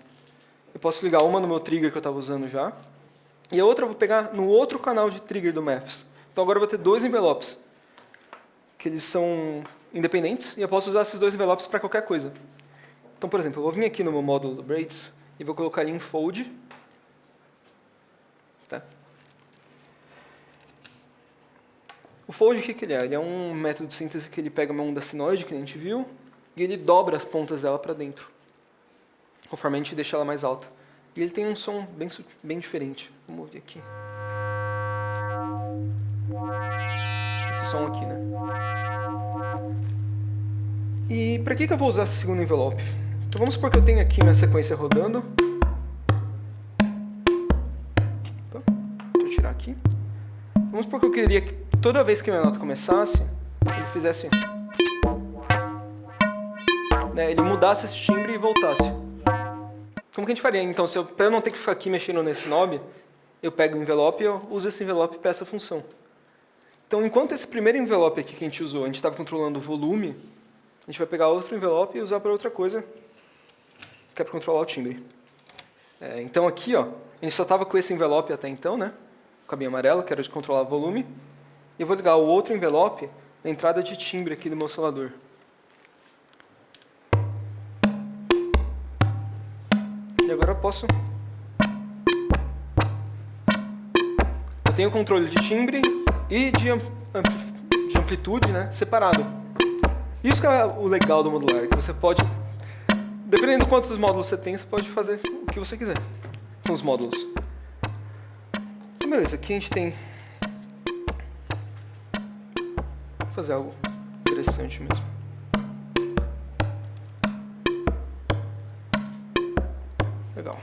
Eu posso ligar uma no meu trigger que eu estava usando já, e a outra eu vou pegar no outro canal de trigger do Maths. Então agora eu vou ter dois envelopes, que eles são independentes, e eu posso usar esses dois envelopes para qualquer coisa. Então, por exemplo, eu vou vir aqui no meu módulo do Braids e vou colocar ele em fold. Tá? O fold, o que que ele é? Ele é um método de síntese que ele pega uma onda sinoide, que a gente viu, e ele dobra as pontas dela para dentro, conforme a gente deixa ela mais alta. E ele tem um som bem diferente. Vamos ouvir aqui. Esse som aqui, né? E para que eu vou usar esse segundo envelope? Então vamos supor que eu tenho aqui minha sequência rodando. Opa, deixa eu tirar aqui. Vamos supor que eu queria que toda vez que minha nota começasse, ele fizesse... né, ele mudasse esse timbre e voltasse. Como que a gente faria? Então, para eu não ter que ficar aqui mexendo nesse knob, eu pego o envelope e eu uso esse envelope para essa função. Então, enquanto esse primeiro envelope aqui que a gente usou, a gente estava controlando o volume, a gente vai pegar outro envelope e usar para outra coisa, que é para controlar o timbre. Então aqui, ó, a gente só estava com esse envelope até então, né? Com a caminho amarelo, que era de controlar o volume. E eu vou ligar o outro envelope na entrada de timbre aqui do meu oscilador. E agora eu posso... eu tenho controle de timbre e de amplitude, né, separado. Isso que é o legal do modular, que você pode, dependendo de quantos módulos você tem, você pode fazer o que você quiser com os módulos. Então, beleza, aqui a gente tem... vou fazer algo interessante mesmo. Legal.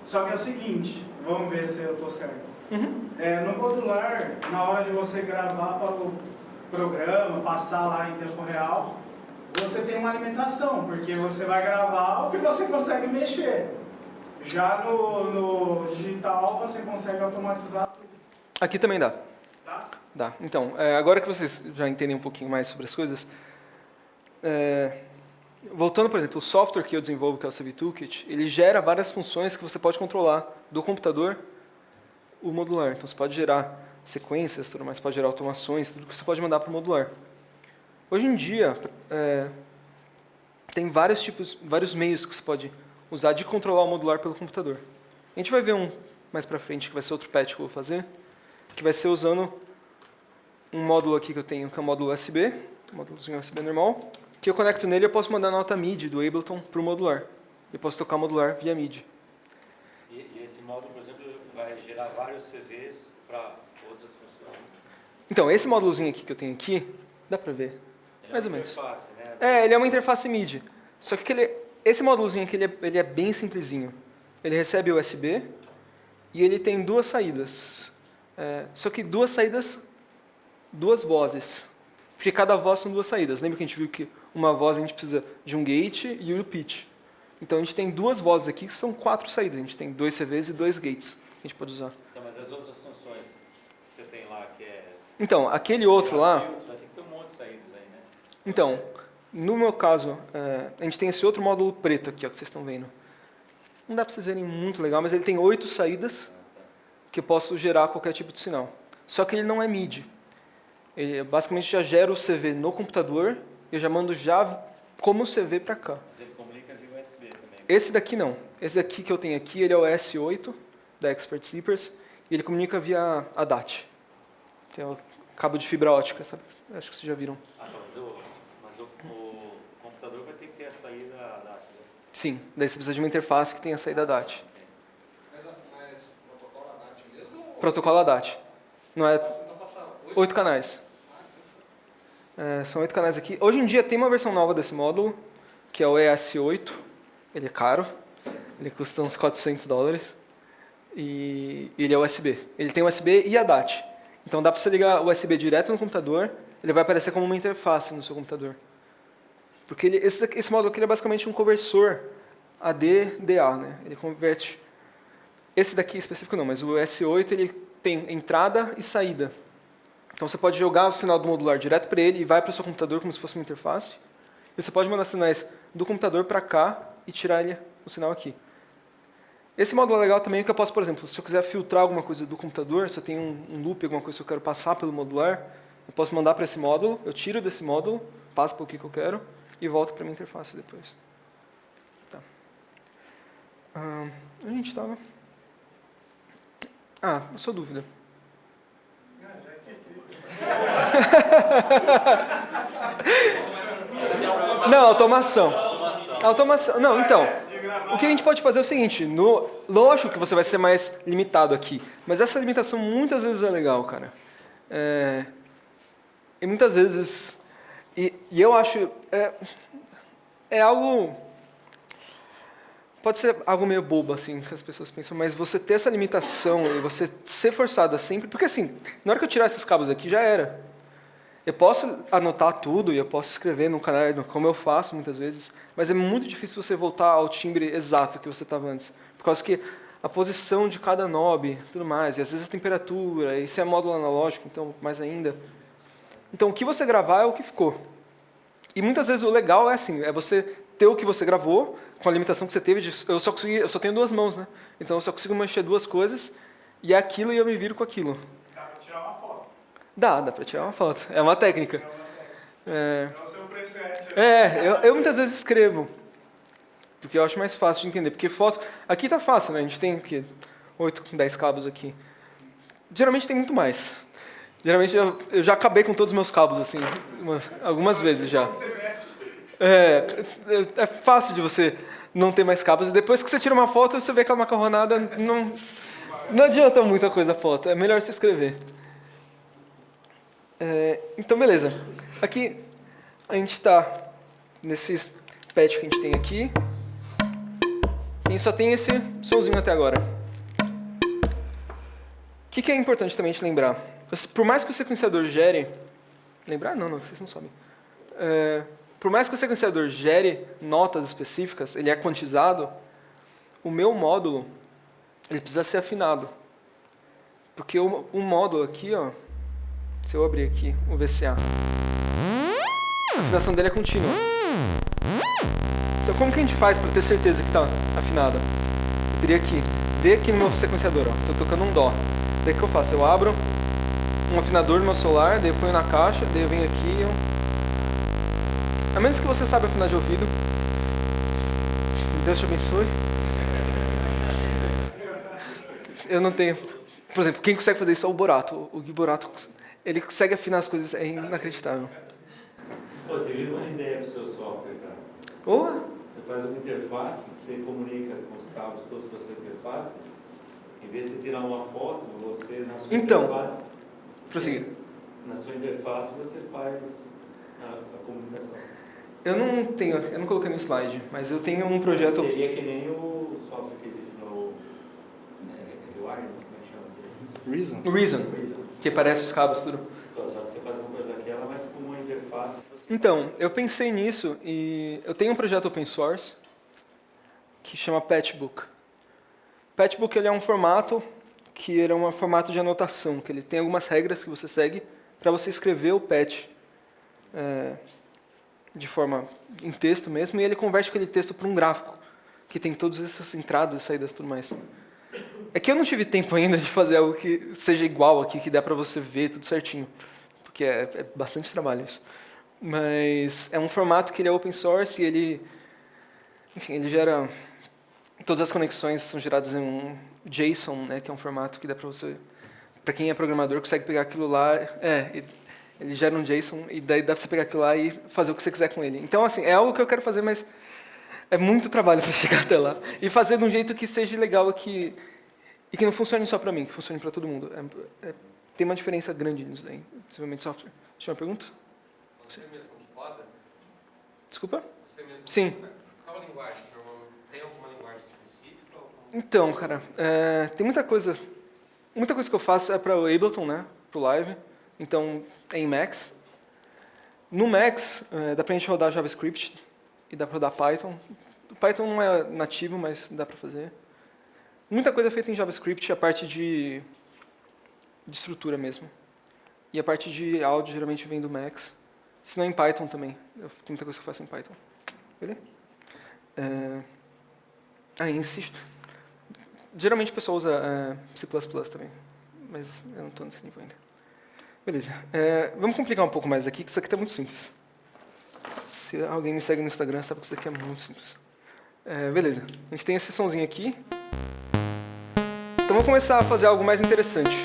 Só que é o seguinte, vamos ver se eu estou certo. No modular, na hora de você gravar para o programa, passar lá em tempo real, você tem uma alimentação, porque você vai gravar o que você consegue mexer. Já no digital, você consegue automatizar tudo. Aqui também dá. Tá? Dá. Então, agora que vocês já entendem um pouquinho mais sobre as coisas, voltando, por exemplo, o software que eu desenvolvo, que é o CV Toolkit, ele gera várias funções que você pode controlar do computador, o modular. Então, você pode gerar sequências, tudo mais, pode gerar automações, tudo que você pode mandar para o modular. Hoje em dia, tem vários meios que você pode usar de controlar o modular pelo computador. A gente vai ver um mais para frente, que vai ser outro patch que eu vou fazer, que vai ser usando um módulo aqui que eu tenho, que é o módulo USB, um módulozinho USB normal, que eu conecto nele e eu posso mandar a nota MIDI do Ableton para o modular. Eu posso tocar o modular via MIDI. E esse módulo, por exemplo, vai gerar vários CVs para outras funções. Então, esse módulozinho aqui que eu tenho aqui, dá para ver, mais ou menos. Interface, né? Ele é uma interface MIDI. Só que esse módulozinho aqui ele é bem simplesinho. Ele recebe USB e ele tem duas saídas. Só que duas saídas, duas vozes. Porque cada voz são duas saídas. Lembra que a gente viu que uma voz a gente precisa de um gate e o pitch. Então a gente tem duas vozes aqui que são 4 saídas. A gente tem 2 CVs e 2 gates que a gente pode usar. Então, mas as outras funções que você tem lá, que é... Então, aquele outro lá... vai ter que ter um monte de saídas aí, né? Então, no meu caso, a gente tem esse outro módulo preto aqui, ó, que vocês estão vendo. Não dá para vocês verem muito legal, mas ele tem 8 saídas que eu posso gerar qualquer tipo de sinal. Só que ele não é MIDI. Ele basicamente já gera o CV no computador e eu já mando como CV para cá. Mas ele comunica via USB também. Esse daqui não. Esse daqui que eu tenho aqui, ele é o S8 da Expert Zippers e ele comunica via ADAT. Que é o cabo de fibra ótica, sabe? Acho que vocês já viram. Ah, não, mas o computador vai ter que ter a saída DAT, né? Sim, daí você precisa de uma interface que tenha a saída ADAT. Mas protocolo ADAT mesmo? Ou Protocolo ADAT. Não é então passa 8 canais. São 8 canais aqui. Hoje em dia tem uma versão nova desse módulo, que é o ES8. Ele é caro. Ele custa uns $400. E ele é USB. Ele tem USB e ADAT. Então dá para você ligar o USB direto no computador, ele vai aparecer como uma interface no seu computador. Porque esse módulo aqui é basicamente um conversor AD-DA, né? Ele converte... Esse daqui específico não, mas o S8 ele tem entrada e saída. Então você pode jogar o sinal do modular direto para ele e vai para o seu computador como se fosse uma interface. E você pode mandar sinais do computador para cá e tirar o sinal aqui. Esse módulo é legal também porque eu posso, por exemplo, se eu quiser filtrar alguma coisa do computador, se eu tenho um loop, alguma coisa que eu quero passar pelo modular, eu posso mandar para esse módulo, eu tiro desse módulo, passo para o que eu quero e volto para a minha interface depois. Tá. A gente estava... a sua dúvida. Já esqueci. Não, automação. Automação. Não, então. De gravar. O que a gente pode fazer é o seguinte, lógico que você vai ser mais limitado aqui, mas essa limitação muitas vezes é legal, cara. E muitas vezes... E eu acho... É algo... Pode ser algo meio bobo, assim, que as pessoas pensam, mas você ter essa limitação e você ser forçado a sempre... Porque, assim, na hora que eu tirar esses cabos aqui, já era. Eu posso anotar tudo e eu posso escrever no caderno, como eu faço muitas vezes, mas é muito difícil você voltar ao timbre exato que você estava antes. Por causa que a posição de cada knob, tudo mais, e às vezes a temperatura, e se é módulo analógico, então mais ainda. Então o que você gravar é o que ficou. E muitas vezes o legal é assim, é você ter o que você gravou, com a limitação que você teve, eu só tenho 2 mãos, né? Então eu só consigo mexer 2 coisas, e é aquilo e eu me viro com aquilo. Dá pra tirar uma foto. Dá pra tirar uma foto. É uma técnica. É o seu preset. Eu muitas vezes escrevo, porque eu acho mais fácil de entender. Porque foto... Aqui tá fácil, né? A gente tem o quê? 8, 10 cabos aqui. Geralmente tem muito mais. Geralmente eu já acabei com todos os meus cabos, assim, algumas vezes já. É fácil de você não ter mais cabos. E depois que você tira uma foto, você vê aquela macarronada, não adianta muita coisa a foto. É melhor você escrever. Então, beleza. Aqui a gente está nesse patch que a gente tem aqui. A gente só tem esse somzinho até agora. O que é importante também a gente lembrar? Por mais que o sequenciador gere... Lembrar? Não, vocês não sabem. Por mais que o sequenciador gere notas específicas, ele é quantizado, o meu módulo ele precisa ser afinado. Porque o módulo aqui, ó, se eu abrir aqui o VCA, a afinação dele é contínua. Então como que a gente faz para ter certeza que está afinado? Eu teria que ver aqui no meu sequenciador, estou tocando um Dó. Daí o que eu faço? Eu abro um afinador no meu celular, daí eu ponho na caixa, daí eu venho aqui a menos que você saiba afinar de ouvido, Deus te abençoe. Eu não tenho... Por exemplo, quem consegue fazer isso é o Borato. O Gui Borato, ele consegue afinar as coisas, é inacreditável. Pô, teve uma ideia pro seu software, cara. Você faz uma interface, você comunica com os cabos todos para a sua interface. Em vez de você tirar uma foto, você na sua interface... Prosseguir. Na sua interface você faz a comunicação. Eu não coloquei no slide, mas eu tenho um projeto... Seria que nem o software que existe no Rewire, como é que chama? Reason, que parece os cabos tudo. Só que você faz uma coisa daquela, mas com uma interface. Então, eu pensei nisso e eu tenho um projeto open source que chama Patchbook. Patchbook ele é um formato que era um formato de anotação, que ele tem algumas regras que você segue para você escrever o patch de forma em texto mesmo, e ele converte aquele texto para um gráfico, que tem todas essas entradas e saídas e tudo mais. É que eu não tive tempo ainda de fazer algo que seja igual aqui, que dá para você ver tudo certinho, porque é bastante trabalho isso. Mas é um formato que ele é open source e ele gera... Todas as conexões são geradas em um JSON, né, que é um formato que dá para você... Para quem é programador, consegue pegar aquilo lá... Ele gera um JSON e daí dá para você pegar aquilo lá e fazer o que você quiser com ele. Então, assim, é algo que eu quero fazer, mas é muito trabalho para chegar até lá. E fazer de um jeito que seja legal e que não funcione só para mim, que funcione para todo mundo. Tem uma diferença grande nisso daí, desenvolvimento de software. Tinha uma pergunta? Você mesmo que roda? Desculpa? Você mesmo Sim. Qual a linguagem? Tem alguma linguagem específica? Então, cara, tem muita coisa. Muita coisa que eu faço é para o Ableton, né? Para o Live. Então, é em Max. No Max, dá para a gente rodar JavaScript e dá para rodar Python. O Python não é nativo, mas dá para fazer. Muita coisa é feita em JavaScript, a parte de estrutura mesmo. E a parte de áudio geralmente vem do Max. Se não em Python também. Tem muita coisa que eu faço em Python. Beleza? Em C... Geralmente o pessoal usa C++ também. Mas eu não estou nesse nível ainda. Beleza. Vamos complicar um pouco mais aqui, que isso aqui está muito simples. Se alguém me segue no Instagram, sabe que isso aqui é muito simples. Beleza. A gente tem esse somzinho aqui. Então vamos começar a fazer algo mais interessante.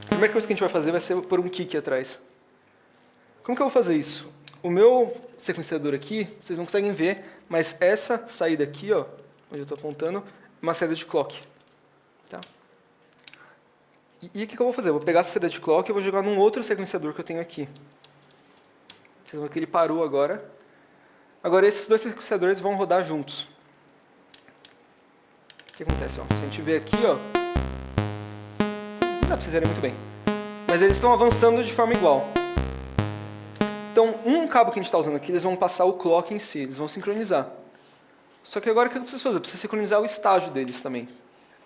A primeira coisa que a gente vai fazer vai ser pôr um kick atrás. Como que eu vou fazer isso? O meu sequenciador aqui, vocês não conseguem ver, mas essa saída aqui, ó, onde eu estou apontando, é uma saída de clock. Tá? E o que eu vou fazer? Eu vou pegar essa saída de clock e vou jogar num outro sequenciador que eu tenho aqui. Vocês vão ver que ele parou agora. Agora esses dois sequenciadores vão rodar juntos. O que acontece? Ó? Se a gente ver aqui, ó, não dá para vocês verem muito bem. Mas eles estão avançando de forma igual. Então, um cabo que a gente está usando aqui, eles vão passar o clock em si, eles vão sincronizar. Só que agora o que eu preciso fazer? Eu preciso sincronizar o estágio deles também.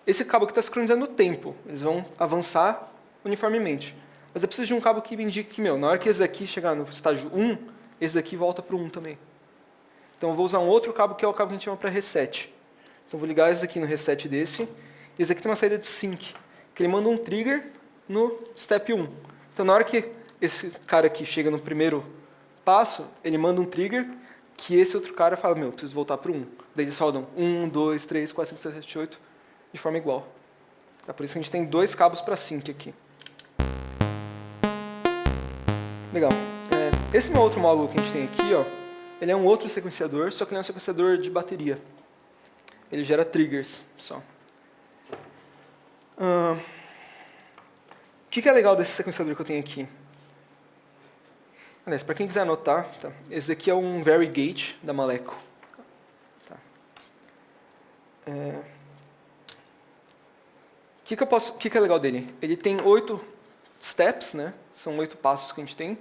Esse cabo aqui está sincronizando o tempo, eles vão avançar uniformemente. Mas eu preciso de um cabo que me indique que, na hora que esse daqui chegar no estágio 1, esse daqui volta para o 1 também. Então eu vou usar um outro cabo que é o cabo que a gente chama para reset. Então eu vou ligar esse daqui no reset desse. E esse aqui tem uma saída de sync, que ele manda um trigger no step 1. Então na hora que esse cara aqui chega no primeiro passo, ele manda um trigger que esse outro cara fala, preciso voltar para o 1. Daí eles rodam 1, 2, 3, 4, 5, 6, 7, 8 de forma igual. Tá? Por isso que a gente tem dois cabos para sync aqui. Legal. Esse meu outro módulo que a gente tem aqui, ó, ele é um outro sequenciador, só que ele é um sequenciador de bateria. Ele gera triggers só. O que é legal desse sequenciador que eu tenho aqui? Aliás, para quem quiser anotar, tá? Esse daqui é um Varigate da Maleco. Tá. O que é legal dele? Ele tem 8 steps, né? São 8 passos que a gente tem.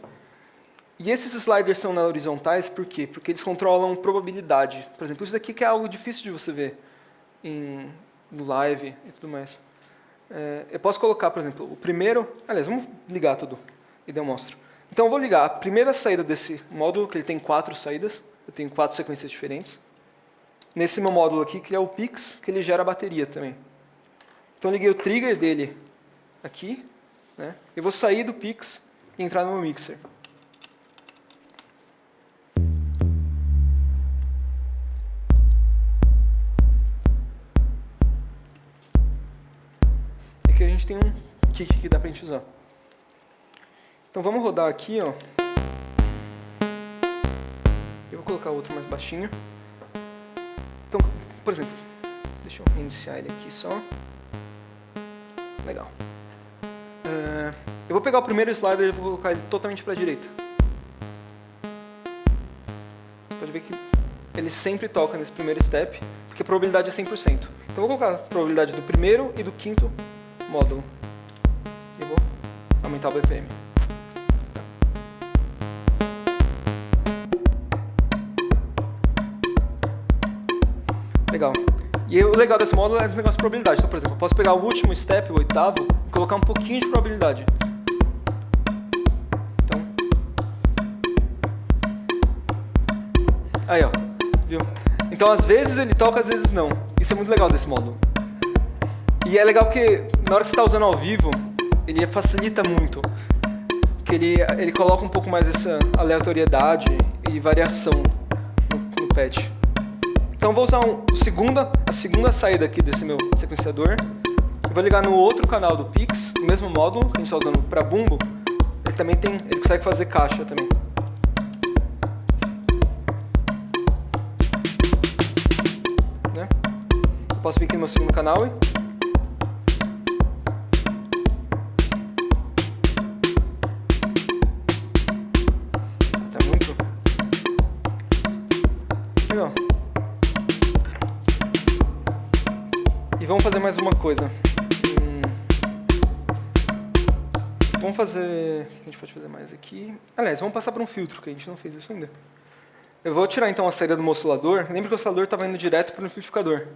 E esses sliders são na horizontais, por quê? Porque eles controlam probabilidade. Por exemplo, isso daqui que é algo difícil de você ver no live e tudo mais. Eu posso colocar, por exemplo, o primeiro... Aliás, vamos ligar tudo e daí eu mostro. Então eu vou ligar a primeira saída desse módulo, que ele tem 4 saídas. Eu tenho 4 sequências diferentes. Nesse meu módulo aqui, que é o Pix, que ele gera a bateria também. Então eu liguei o trigger dele aqui. Né? Eu vou sair do Pix e entrar no meu mixer. Aqui a gente tem um kick que dá pra gente usar. Então vamos rodar aqui, ó. Eu vou colocar outro mais baixinho. Então, por exemplo, deixa eu reiniciar ele aqui só. Legal. Eu vou pegar o primeiro slider e vou colocar ele totalmente para a direita. Pode ver que ele sempre toca nesse primeiro step, porque a probabilidade é 100%. Então eu vou colocar a probabilidade do primeiro e do quinto módulo. E vou aumentar o BPM. Legal. E o legal desse módulo é esse negócio de probabilidade. Então, por exemplo, eu posso pegar o último step, o oitavo, e colocar um pouquinho de probabilidade. Então. Aí, ó. Viu? Então, às vezes ele toca, às vezes não. Isso é muito legal desse módulo. E é legal porque, na hora que você está usando ao vivo, ele facilita muito. Que ele coloca um pouco mais essa aleatoriedade e variação no patch. Então, vou usar a segunda saída aqui desse meu sequenciador. Eu vou ligar no outro canal do Pix, o mesmo módulo que a gente está usando para bumbo. Ele consegue fazer caixa também. Né? Eu posso vir aqui no meu segundo canal e... Tá muito... Legal. E vamos fazer mais uma coisa. Vamos fazer... O que a gente pode fazer mais aqui? Aliás, vamos passar para um filtro, que a gente não fez isso ainda. Eu vou tirar então a saída do meu oscilador. Lembra que o oscilador estava indo direto para o amplificador.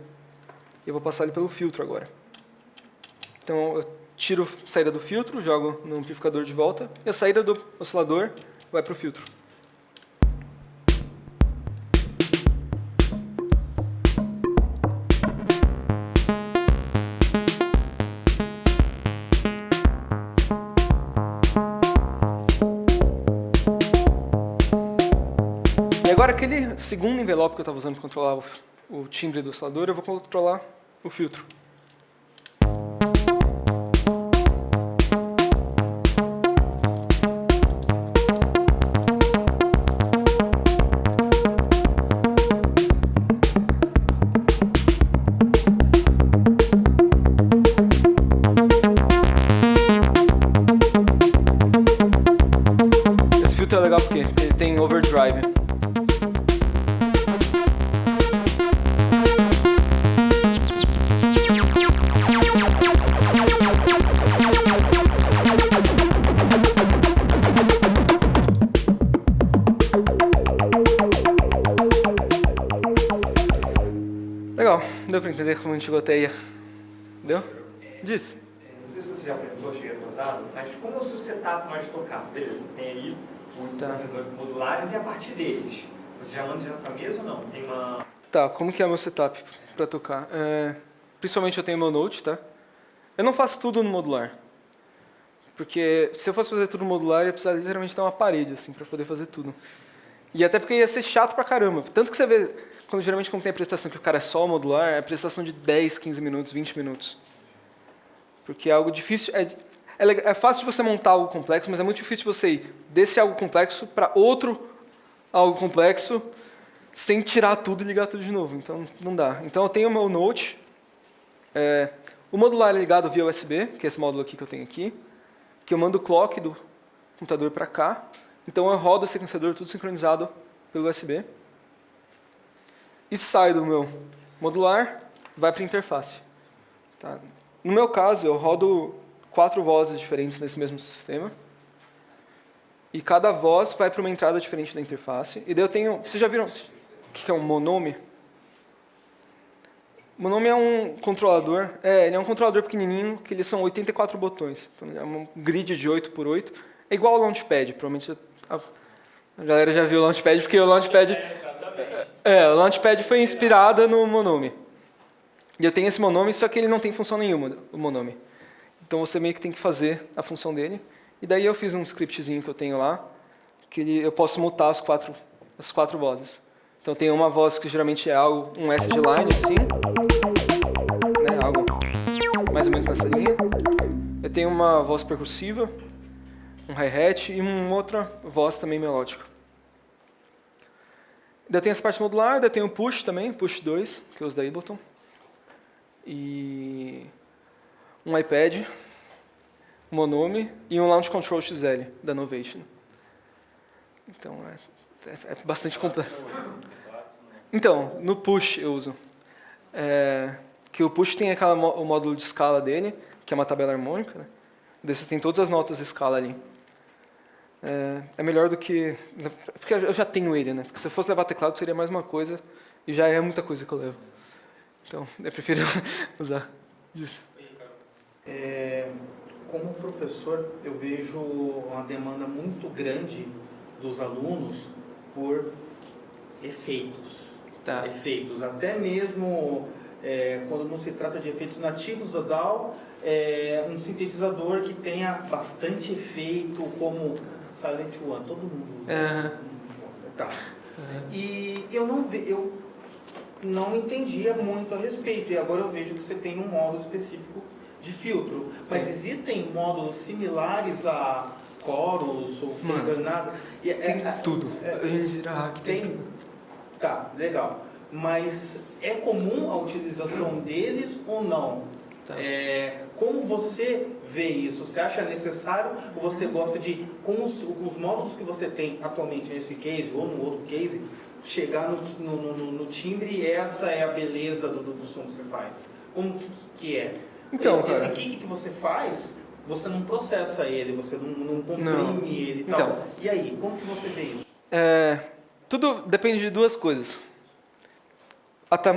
Eu vou passar ele pelo filtro agora. Então eu tiro a saída do filtro, jogo no amplificador de volta. E a saída do oscilador vai para o filtro. Agora, aquele segundo envelope que eu estava usando para controlar o timbre do oscilador, eu vou controlar o filtro. legal porque ele tem overdrive. Legal, deu pra entender como a gente chegou até aí? Deu? Diz. Não sei se você já apresentou, cheguei atrasado, mas como é o seu setup mais tocado? Beleza, você tem aí os processadores modulares e a partir deles, você já manda direto para a mesa ou não? Tem uma... Tá, como que é o meu setup pra tocar? Principalmente eu tenho meu Note, tá? Eu não faço tudo no modular. Porque se eu fosse fazer tudo no modular, eu ia precisar literalmente ter uma parede, assim, pra poder fazer tudo. E até porque ia ser chato pra caramba. Tanto que você vê, geralmente quando tem a apresentação que o cara é só modular, é a apresentação de 10, 15 minutos, 20 minutos. Porque é algo difícil, é fácil de você montar algo complexo, mas é muito difícil de você ir desse algo complexo para outro algo complexo sem tirar tudo e ligar tudo de novo. Então, não dá. Então, eu tenho o meu Note. O modular é ligado via USB, que é esse módulo aqui que eu tenho aqui, que eu mando o clock do computador para cá. Então, eu rodo o sequenciador tudo sincronizado pelo USB. E sai do meu modular, vai para a interface. Tá? No meu caso, eu rodo 4 vozes diferentes nesse mesmo sistema. E cada voz vai para uma entrada diferente da interface. E daí eu tenho... Vocês já viram o que é um monome? Monome é um controlador. Ele é um controlador pequenininho, que eles são 84 botões. Então, é um grid de 8x8. É igual ao Launchpad. Provavelmente a galera já viu o Launchpad, porque o Launchpad... o Launchpad foi inspirado no monome. E eu tenho esse monome, só que ele não tem função nenhuma, o monome. Então você meio que tem que fazer a função dele. E daí eu fiz um scriptzinho que eu tenho lá, que eu posso mutar as quatro vozes. Então tem uma voz que geralmente é algo, um S de line, assim, né, algo mais ou menos nessa linha. Eu tenho uma voz percussiva, um hi-hat e uma outra voz também melódica. Daí tem essa parte modular, daí tem o push também, push 2, que eu uso da Ableton. E um iPad, um monome e um Launch Control XL da Novation. Então é bastante complexo. Então, no push eu uso. Que o push tem o módulo de escala dele, que é uma tabela harmônica. Né? Daí você tem todas as notas de escala ali. É melhor do que... Porque eu já tenho ele, né? Porque se eu fosse levar teclado seria mais uma coisa e já é muita coisa que eu levo. Então, eu prefiro usar disso. Como professor, eu vejo uma demanda muito grande dos alunos por efeitos. Tá. Efeitos, até mesmo quando não se trata de efeitos nativos do DAW, um sintetizador que tenha bastante efeito, como Silent One, todo mundo. Tá. E eu não entendia muito a respeito, e agora eu vejo que você tem um módulo específico de filtro. Mas existem módulos similares a Chorus ou Nada? Tem tudo. Tem tudo. Tá, legal. Mas é comum a utilização deles ou não? Tá. Como você vê isso? Você acha necessário ou você gosta de, com os módulos que você tem atualmente nesse case ou no outro case, chegar no timbre e essa é a beleza do som que você faz? Como que é? Então, esse kick que você faz, você não processa ele, você não comprime ele e tal. Então, e aí, como que você vê isso? Tudo depende de duas coisas.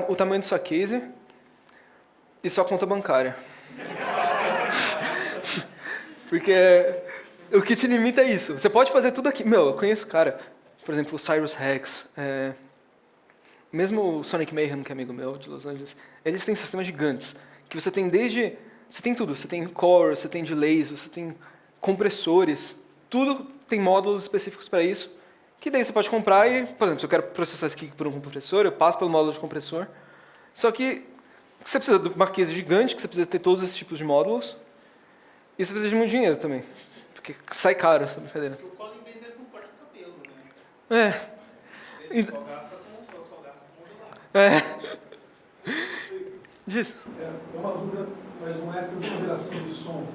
O tamanho da sua case e sua conta bancária. Porque o que te limita é isso. Você pode fazer tudo aqui. Eu conheço cara, por exemplo, o Cyrus Rex, mesmo o Sonic Mayhem, que é amigo meu, de Los Angeles, eles têm sistemas gigantes, que você tem você tem tudo, você tem core, você tem delays, você tem compressores, tudo tem módulos específicos para isso, que daí você pode comprar e, por exemplo, se eu quero processar isso aqui por um compressor, eu passo pelo módulo de compressor, só que você precisa de uma case gigante, que você precisa ter todos esses tipos de módulos, e você precisa de muito dinheiro também, porque sai caro essa brincadeira. Porque o Colin Benders não corta o cabelo, né? Ele só gasta com modular. Diz. Uma dúvida, mas não é tudo moderação de som.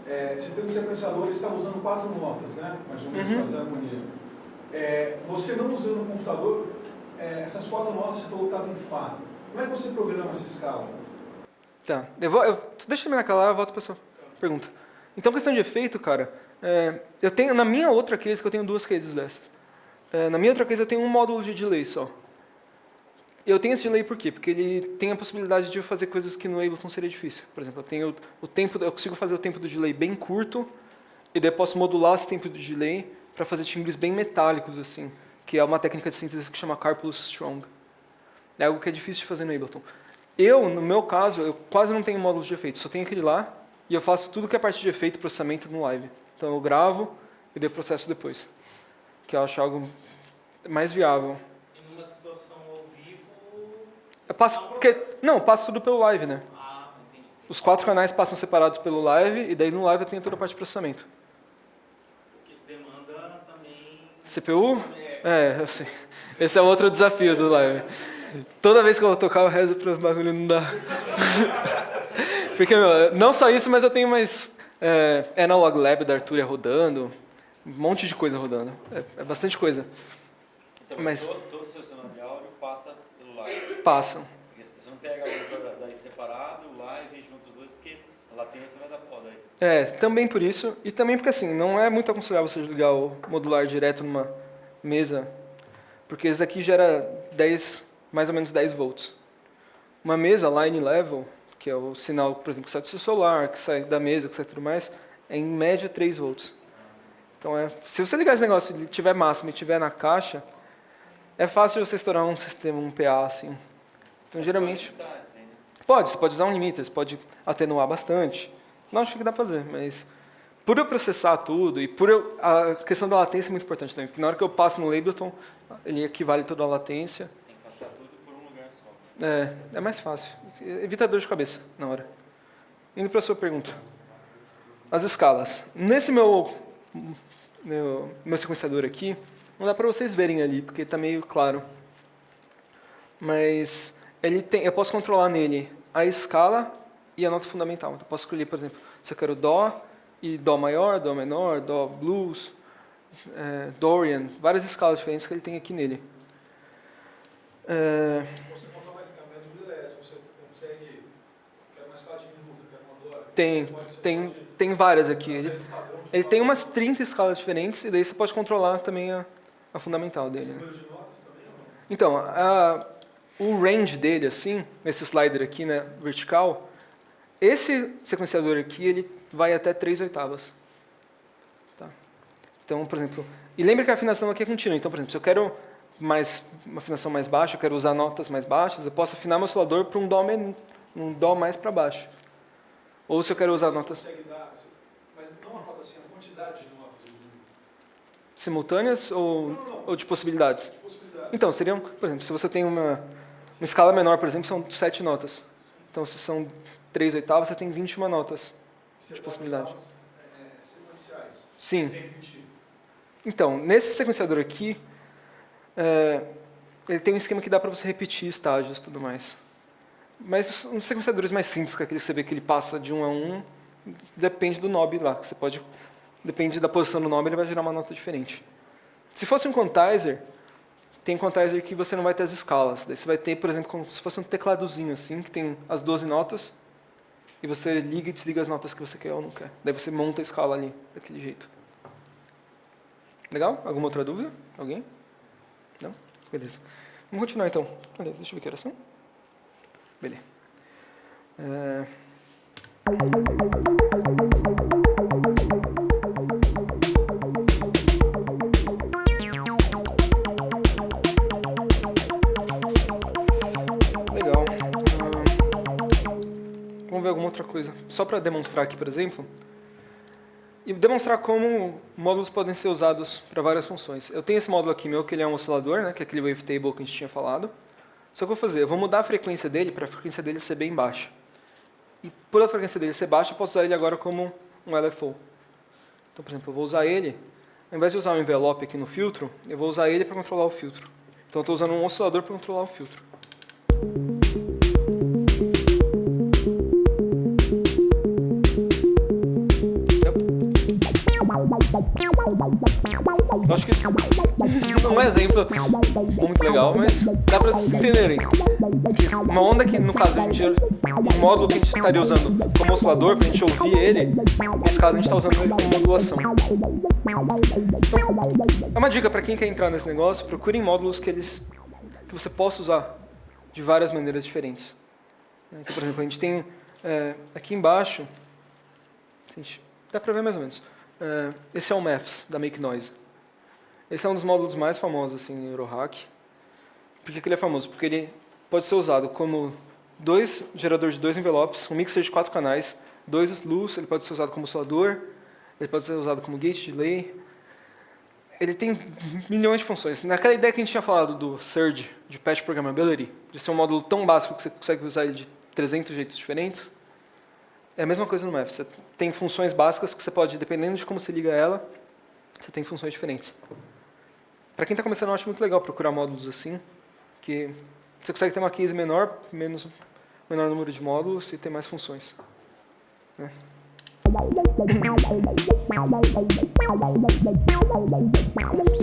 Você tem um sequenciador, ele está usando 4 notas, né? Mais ou menos, fazer a harmonia. Você não usando o computador, essas 4 notas você falou que estavam em Fá. Como é que você programa essa escala? Tá, deixa eu terminar aquela lá, eu volto para a sua pergunta. Então, questão de efeito, cara, eu tenho, na minha outra case, que eu tenho 2 cases dessas. Na minha outra case, eu tenho um módulo de delay só. Eu tenho esse delay por quê? Porque ele tem a possibilidade de eu fazer coisas que no Ableton seria difícil. Por exemplo, eu tenho eu consigo fazer o tempo do delay bem curto, e daí eu posso modular esse tempo do delay para fazer timbres bem metálicos, assim, que é uma técnica de síntese que chama Carpus Strong. É algo que é difícil de fazer no Ableton. No meu caso, eu quase não tenho módulos de efeito, só tenho aquele lá, e eu faço tudo que é parte de efeito e processamento no live. Então eu gravo e daí processo depois, que eu acho algo mais viável. E numa situação ao vivo... Eu passo tudo pelo live, né? Ah, entendi. Os 4 canais passam separados pelo live, e daí no live eu tenho toda a parte de processamento. Porque demanda também... CPU? Eu sei. Esse é outro desafio do live. Toda vez que eu vou tocar, eu rezo para os bagulho não dá. Porque, não só isso, mas eu tenho mais Analog Lab da Arturia rodando, um monte de coisa rodando. É bastante coisa. Então, Mas todo o seu sinal de áudio passa pelo live. passam. Porque você não pega a daí separado, o live e junta os dois, porque a latência vai dar foda aí. Também por isso, e também porque assim, não é muito aconselhável você ligar o modular direto numa mesa, porque esse daqui gera mais ou menos 10 volts. Uma mesa line level, que é o sinal, por exemplo, que sai do seu celular, que sai da mesa, que sai tudo mais, é em média 3 volts. Então, se você ligar esse negócio e tiver máximo e tiver na caixa, é fácil de você estourar um sistema, um PA, assim. Então, geralmente... Você pode usar um limiter, você pode atenuar bastante. Não acho que dá pra fazer, mas por eu processar tudo e a questão da latência é muito importante também, porque na hora que eu passo no Ableton, ele equivale toda a latência. Tem que passar tudo por um lugar só. É mais fácil. Evita dor de cabeça na hora. Indo para a sua pergunta. As escalas. Nesse meu sequenciador aqui, não dá para vocês verem ali, porque está meio claro. Mas eu posso controlar nele a escala e a nota fundamental. Então, eu posso escolher, por exemplo, se eu quero Dó e Dó maior, Dó menor, Dó blues, Dorian, várias escalas diferentes que ele tem aqui nele. Você controla a minha dúvida é se você consegue, quero uma escala diminuta, quero uma Dó. Tem várias aqui. Ele tem umas 30 escalas diferentes, e daí você pode controlar também a fundamental dele. Número de notas também ou não? Então, o range dele, assim, nesse slider aqui, né, vertical, esse sequenciador aqui, ele vai até 3/8. Tá? Então, por exemplo, e lembra que a afinação aqui é contínua. Então, por exemplo, se eu quero uma afinação mais baixa, eu quero usar notas mais baixas, eu posso afinar meu oscilador para um Dó mais para baixo. Ou se eu quero usar notas... Você consegue dar, mas não a nota assim, a quantidade de notas. Simultâneas ou de possibilidades? De possibilidades. Então, seriam, por exemplo, se você tem uma escala menor, por exemplo, são 7 notas. Então, se são 3/8, você tem 21 notas de possibilidade. Sequenciais. Sim. Sem repetir. Então, nesse sequenciador aqui, ele tem um esquema que dá para você repetir estágios e tudo mais. Mas os sequenciadores mais simples, que é aquele que você vê que ele passa de 1 a 1, depende do knob lá. Depende da posição do knob, ele vai gerar uma nota diferente. Se fosse um quantizer, tem quantizer que você não vai ter as escalas. Daí você vai ter, por exemplo, como se fosse um tecladozinho assim, que tem as 12 notas, e você liga e desliga as notas que você quer ou não quer. Daí você monta a escala ali, daquele jeito. Legal? Alguma outra dúvida? Alguém? Não? Beleza. Vamos continuar então. Beleza, deixa eu ver que horas são. Beleza. Legal. Vamos ver alguma outra coisa. Só para demonstrar aqui, por exemplo. E demonstrar como módulos podem ser usados para várias funções. Eu tenho esse módulo aqui meu, que ele é um oscilador, né, que é aquele wavetable que a gente tinha falado. Só que eu vou fazer, eu vou mudar a frequência dele para a frequência dele ser bem baixa. E por a frequência dele ser baixa, eu posso usar ele agora como um LFO. Então, por exemplo, eu vou usar ele, ao invés de usar um envelope aqui no filtro, eu vou usar ele para controlar o filtro. Então, eu estou usando um oscilador para controlar o filtro. Eu acho que não é um exemplo muito legal, mas dá para vocês entenderem. Uma onda que, no caso, um módulo que a gente estaria usando como oscilador, para a gente ouvir ele, nesse caso a gente está usando ele como modulação. Então, é uma dica para quem quer entrar nesse negócio, procurem módulos que você possa usar de várias maneiras diferentes. Então, por exemplo, a gente tem aqui embaixo, dá para ver mais ou menos, esse é o Maths, da Make Noise. Esse é um dos módulos mais famosos assim, em Eurohack. Por que ele é famoso? Porque ele pode ser usado como gerador de 2 envelopes, um mixer de 4 canais, 2 slus, ele pode ser usado como oscilador, ele pode ser usado como gate delay. Ele tem milhões de funções. Naquela ideia que a gente tinha falado do Surge, de Patch Programmability, de ser um módulo tão básico que você consegue usar ele de 300 jeitos diferentes, é a mesma coisa no Maths. Você tem funções básicas que você pode, dependendo de como você liga ela, você tem funções diferentes. Para quem está começando, eu acho muito legal procurar módulos assim, que você consegue ter uma case menor número de módulos e ter mais funções.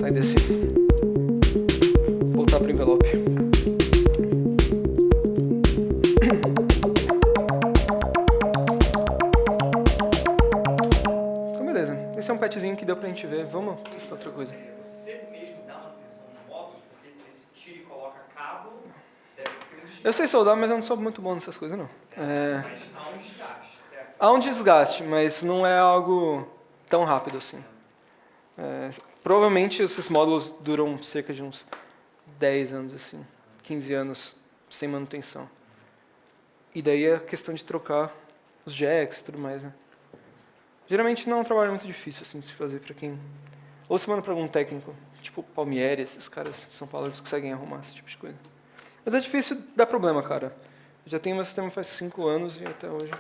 Sai desse. Voltar para o envelope. Então, beleza. Esse é um patchzinho que deu pra gente ver. Vamos testar outra coisa. Você mesmo dá manutenção dos módulos, porque esse tira e coloca cabo, deve ter um desgaste. Eu sei soldar, mas eu não sou muito bom nessas coisas, não. Mas há um desgaste, certo? Há um desgaste, mas não é algo tão rápido assim. Provavelmente esses módulos duram cerca de uns 10 anos, assim, 15 anos sem manutenção. E daí é questão de trocar os jacks e tudo mais, né? Geralmente não é um trabalho muito difícil assim, de se fazer para quem... Ou se manda para algum técnico, tipo Palmieri, esses caras de São Paulo, eles conseguem arrumar esse tipo de coisa. Mas é difícil, dá problema, cara. Eu já tenho meu sistema faz 5 anos e até hoje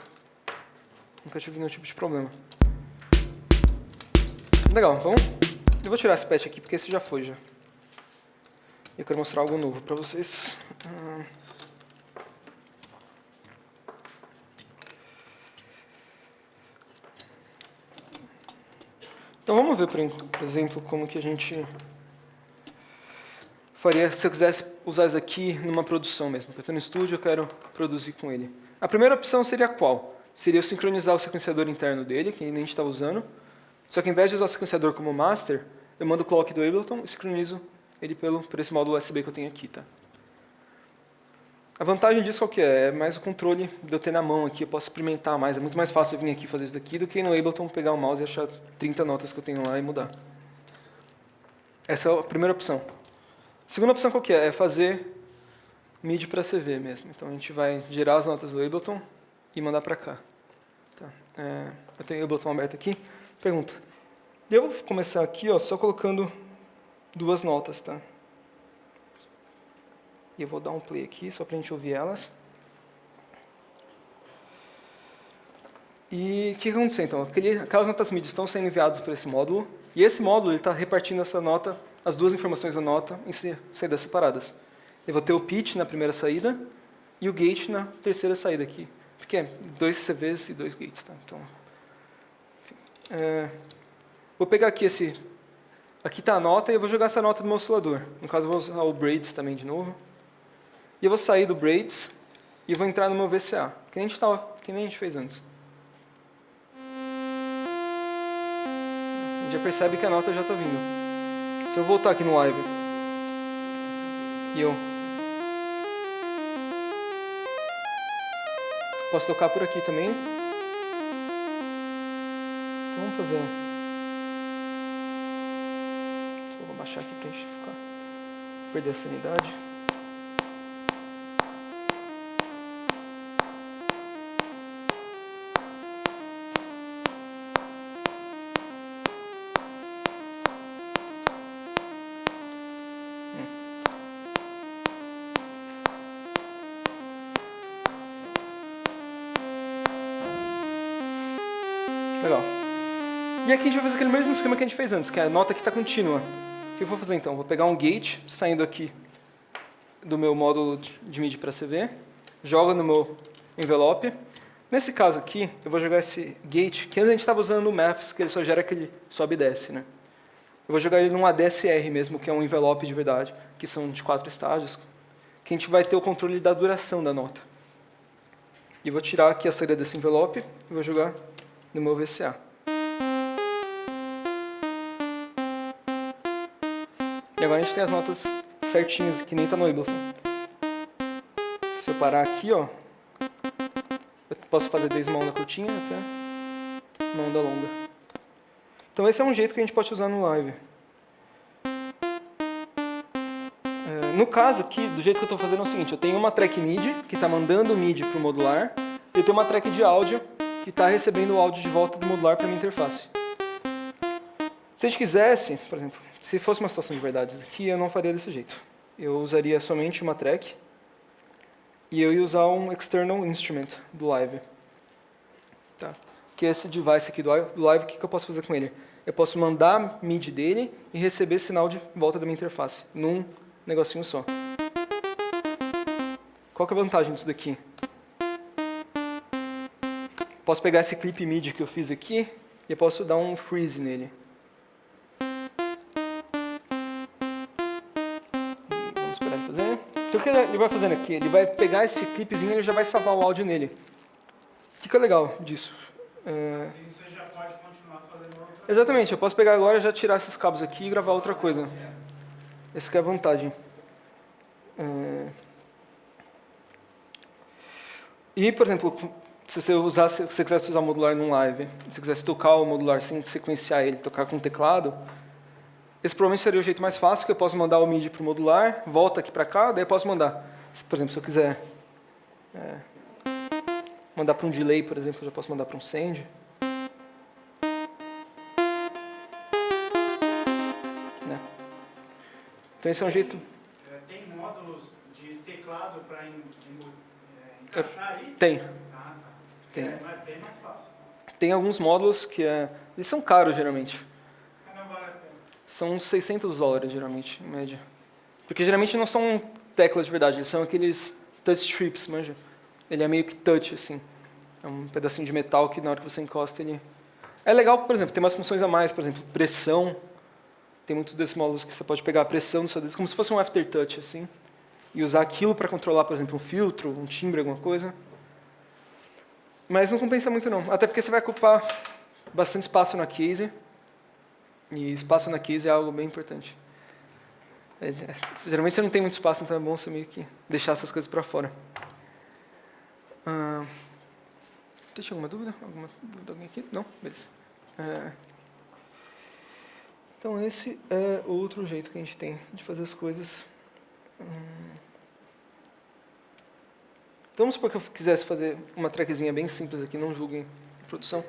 nunca tive nenhum tipo de problema. Legal, vamos? Eu vou tirar esse patch aqui, porque esse já foi, já. Eu quero mostrar algo novo para vocês. Então vamos ver, por exemplo, como que a gente faria se eu quisesse usar isso aqui numa produção mesmo. Eu estou no estúdio, eu quero produzir com ele. A primeira opção seria qual? Seria eu sincronizar o sequenciador interno dele, que a gente está usando. Só que ao invés de usar o sequenciador como master, eu mando o clock do Ableton e sincronizo ele por esse módulo USB que eu tenho aqui. Tá? A vantagem disso qual que é? É mais o controle de eu ter na mão aqui, eu posso experimentar mais. É muito mais fácil eu vir aqui fazer isso daqui do que no Ableton pegar o mouse e achar 30 notas que eu tenho lá e mudar. Essa é a primeira opção. A segunda opção qual que é? É fazer MIDI para CV mesmo. Então a gente vai gerar as notas do Ableton e mandar para cá. Tá. Eu tenho o Ableton aberto aqui. Pergunta. Eu vou começar aqui só colocando 2 notas. Tá? E eu vou dar um play aqui, só para a gente ouvir elas. E o que aconteceu então? Aquelas notas MIDI estão sendo enviadas para esse módulo, e esse módulo está repartindo essa nota, as 2 informações da nota, em saídas separadas. Eu vou ter o pitch na primeira saída e o gate na terceira saída aqui. Porque é 2 CVs e 2 gates. Tá? Então, enfim, vou pegar aqui aqui está a nota e eu vou jogar essa nota no meu oscilador. No caso, eu vou usar o Braids também de novo. E eu vou sair do Braids e vou entrar no meu VCA, que nem a gente fez antes. A gente já percebe que a nota já está vindo. Se eu voltar aqui no Live e eu posso tocar por aqui também. Então, vamos fazer. Só vou baixar aqui para a gente perder a sanidade. Legal. E aqui a gente vai fazer aquele mesmo esquema que a gente fez antes, que a nota aqui está contínua. O que eu vou fazer então? Vou pegar um gate, saindo aqui do meu módulo de MIDI para CV, jogo no meu envelope. Nesse caso aqui, eu vou jogar esse gate, que antes a gente estava usando no Maths, que ele só gera aquele sobe e desce. Né? Eu vou jogar ele num ADSR mesmo, que é um envelope de verdade, que são de 4 estágios, que a gente vai ter o controle da duração da nota. E eu vou tirar aqui a saída desse envelope e vou jogar no meu VCA. E agora a gente tem as notas certinhas, que nem está no Ableton. Se eu parar aqui, ó, eu posso fazer desde uma onda curtinha até uma onda longa. Então esse é um jeito que a gente pode usar no live. No caso aqui, do jeito que eu estou fazendo é o seguinte, eu tenho uma track MIDI que está mandando o MIDI para o modular, e eu tenho uma track de áudio que está recebendo o áudio de volta do modular para a minha interface. Se a gente quisesse, por exemplo, se fosse uma situação de verdade aqui, eu não faria desse jeito. Eu usaria somente uma track e eu ia usar um external instrument do live. Tá? Que é esse device aqui do live, o que eu posso fazer com ele? Eu posso mandar MIDI dele e receber sinal de volta da minha interface, num negocinho só. Qual que é a vantagem disso daqui? Posso pegar esse clip MIDI que eu fiz aqui e eu posso dar um freeze nele. Vamos esperar ele fazer. Então o que ele vai fazendo aqui? Ele vai pegar esse clipezinho e ele já vai salvar o áudio nele. O que é legal disso? Assim você já pode continuar fazendo outra coisa. Exatamente, eu posso pegar agora e já tirar esses cabos aqui e gravar outra coisa. Essa que é a vantagem. E, por exemplo, se você quisesse usar o modular num live, se você quisesse tocar o modular sem sequenciar ele, tocar com teclado, esse provavelmente seria o jeito mais fácil, que eu posso mandar o MIDI para o modular, volta aqui para cá, daí eu posso mandar. Por exemplo, se eu quiser mandar para um delay, por exemplo, eu já posso mandar para um send. Então esse é um jeito... Tem módulos de teclado para encaixar aí? Tem. Ah, tá. Tem. É bem mais fácil. Tem alguns módulos que eles são caros, geralmente. Não vale a pena. São uns $600, geralmente, em média. Porque geralmente não são teclas de verdade, eles são aqueles touch strips, manja? Ele é meio que touch, assim. É um pedacinho de metal que na hora que você encosta ele... É legal, por exemplo, tem umas funções a mais, por exemplo, pressão. Tem muitos desses módulos que você pode pegar a pressão do seu dedo, como se fosse um aftertouch, assim, e usar aquilo para controlar, por exemplo, um filtro, um timbre, alguma coisa. Mas não compensa muito não, até porque você vai ocupar bastante espaço na case, e espaço na case é algo bem importante. Geralmente você não tem muito espaço, então é bom você meio que deixar essas coisas para fora. Tem alguma dúvida? Alguma dúvida alguém aqui? Não? Beleza. Então esse é outro jeito que a gente tem de fazer as coisas. Então vamos supor que eu quisesse fazer uma trackzinha bem simples aqui, não julguem a produção.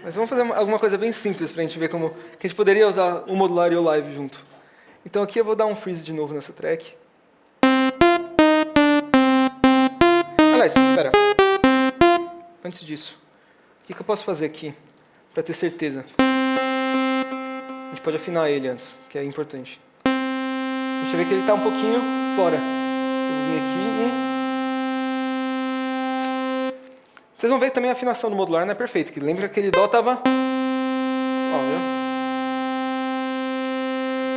Mas vamos fazer alguma coisa bem simples para a gente ver como que a gente poderia usar o modular e o live junto. Então aqui eu vou dar um freeze de novo nessa track. Aliás, espera. Antes disso, o que eu posso fazer aqui para ter certeza? A gente pode afinar ele antes, que é importante. A gente vê que ele está um pouquinho fora. Eu vou vir aqui e... Vocês vão ver que também a afinação do modular não é perfeita. Que lembra que aquele dó estava... Ó, viu?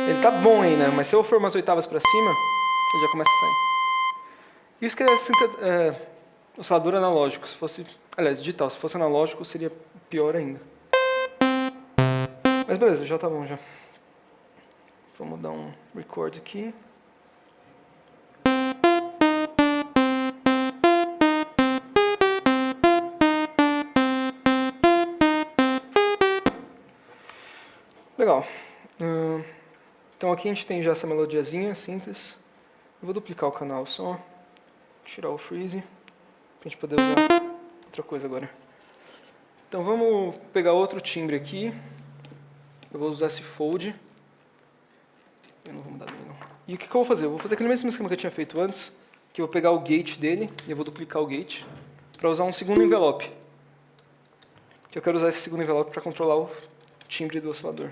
Ele tá bom aí, né? Mas se eu for umas oitavas para cima, ele já começa a sair. Isso que é oscilador analógico. Se fosse... Aliás, digital. Se fosse analógico, seria pior ainda. Mas beleza, já tá bom já. Vamos dar um record aqui. Legal. Então aqui a gente tem já essa melodiazinha simples. Eu vou duplicar o canal só. Tirar o freeze. Pra gente poder usar outra coisa agora. Então vamos pegar outro timbre aqui. Eu vou usar esse fold. Eu não vou mudar dele não. E o que eu vou fazer? Eu vou fazer aquele mesmo esquema que eu tinha feito antes. Que eu vou pegar o gate dele e eu vou duplicar o gate. Para usar um segundo envelope. Que eu quero usar esse segundo envelope para controlar o timbre do oscilador.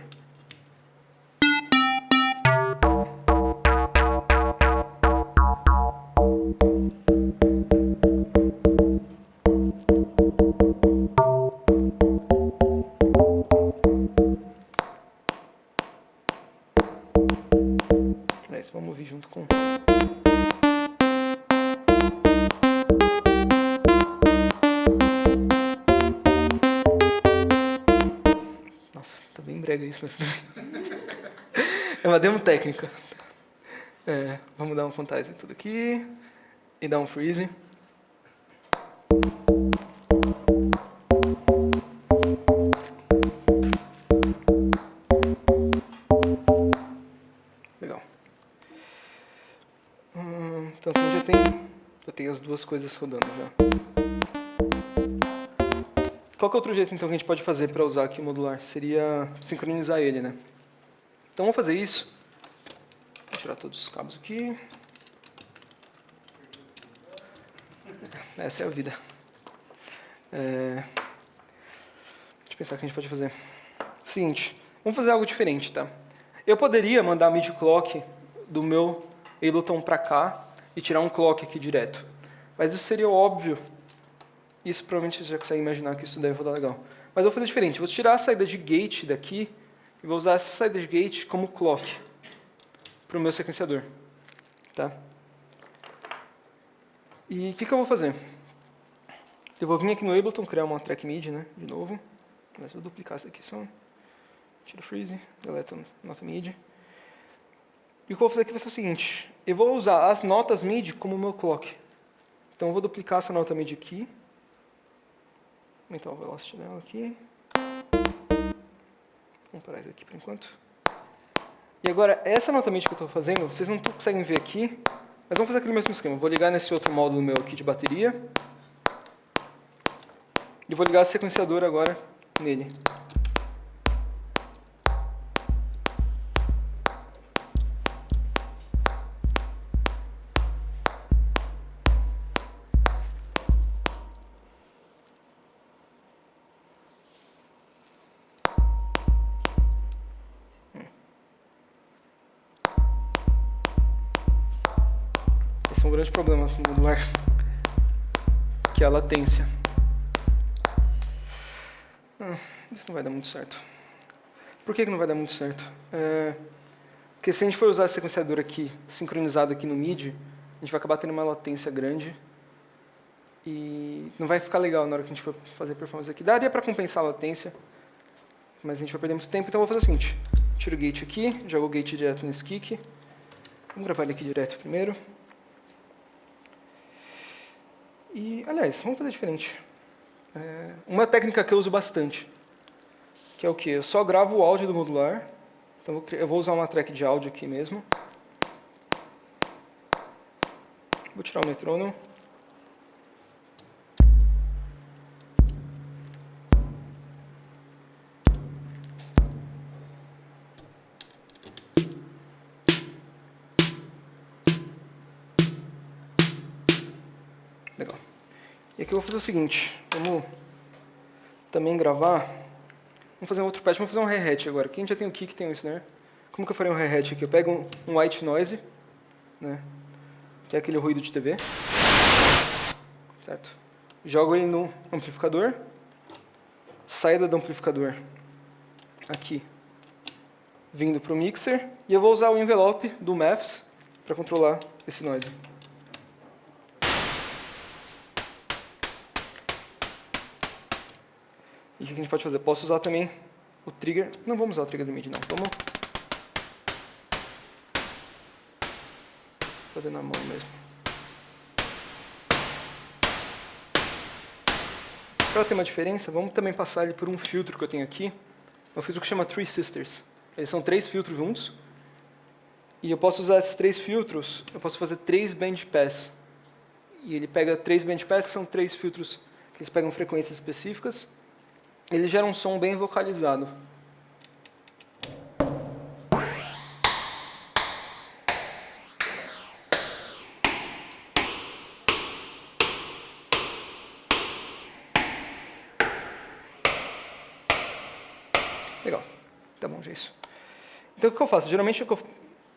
junto com... Nossa, tá bem brega isso, né? É uma demo técnica. Vamos dar um quantize em tudo aqui e dar um freeze. Legal. Então aqui já tem as duas coisas rodando já. Qual que é outro jeito então que a gente pode fazer para usar aqui o modular? Seria sincronizar ele, né? Então vamos fazer isso. Vou tirar todos os cabos aqui. Essa é a vida. Deixa eu pensar o que a gente pode fazer. Seguinte, vamos fazer algo diferente, tá? Eu poderia mandar a MIDI clock do meu Ableton para cá e tirar um clock aqui direto. Mas isso seria óbvio. Isso provavelmente você já consegue imaginar que isso deve rodar legal. Mas eu vou fazer diferente. Vou tirar a saída de gate daqui e vou usar essa saída de gate como clock para o meu sequenciador. Tá? E o que eu vou fazer? Eu vou vir aqui no Ableton, criar uma track MIDI, né? De novo. Mas vou duplicar isso aqui só. Tiro o freeze, deleto a nota MIDI. E o que eu vou fazer aqui vai ser o seguinte. Eu vou usar as notas MIDI como meu clock. Então eu vou duplicar essa nota MIDI aqui. Aumentar o velocity dela aqui. Vamos parar isso aqui por enquanto. E agora, essa nota MIDI que eu estou fazendo, vocês não conseguem ver aqui, mas vamos fazer aquele mesmo esquema. Vou ligar nesse outro módulo meu aqui de bateria. E vou ligar o sequenciador agora nele. Esse é um grande problema no modular, que é a latência. Isso não vai dar muito certo. Por que não vai dar muito certo? Porque se a gente for usar esse sequenciador aqui, sincronizado aqui no MIDI, a gente vai acabar tendo uma latência grande e não vai ficar legal na hora que a gente for fazer performance aqui. Daria para compensar a latência, mas a gente vai perder muito tempo, então eu vou fazer o seguinte. Tiro o gate aqui, jogo o gate direto nesse kick. Vamos gravar ele aqui direto primeiro. E, aliás, vamos fazer diferente. Uma técnica que eu uso bastante, que é o quê? Eu só gravo o áudio do modular. Então eu vou usar uma track de áudio aqui mesmo. Vou tirar o metrônomo. Legal. E aqui eu vou fazer o seguinte, vamos também gravar, vamos fazer um outro patch, vamos fazer um hi-hat agora. Aqui a gente já tem o kick, tem o snare. Como que eu faria um hi-hat aqui? Eu pego um white noise, né, que é aquele ruído de TV, certo? Jogo ele no amplificador, saída do amplificador aqui, vindo para o mixer, e eu vou usar o envelope do Maths para controlar esse noise. E o que a gente pode fazer? Posso usar também o trigger. Não vamos usar o trigger do MIDI, não. Vamos fazer na mão mesmo. Para ter uma diferença, vamos também passar ele por um filtro que eu tenho aqui. É um filtro que chama Three Sisters. Eles são 3 filtros juntos. E eu posso usar esses 3 filtros, eu posso fazer 3 bandpass. E ele pega 3 bandpass, que são 3 filtros que eles pegam frequências específicas. Ele gera um som bem vocalizado. Legal. Tá bom, já é isso. Então o que eu faço? Geralmente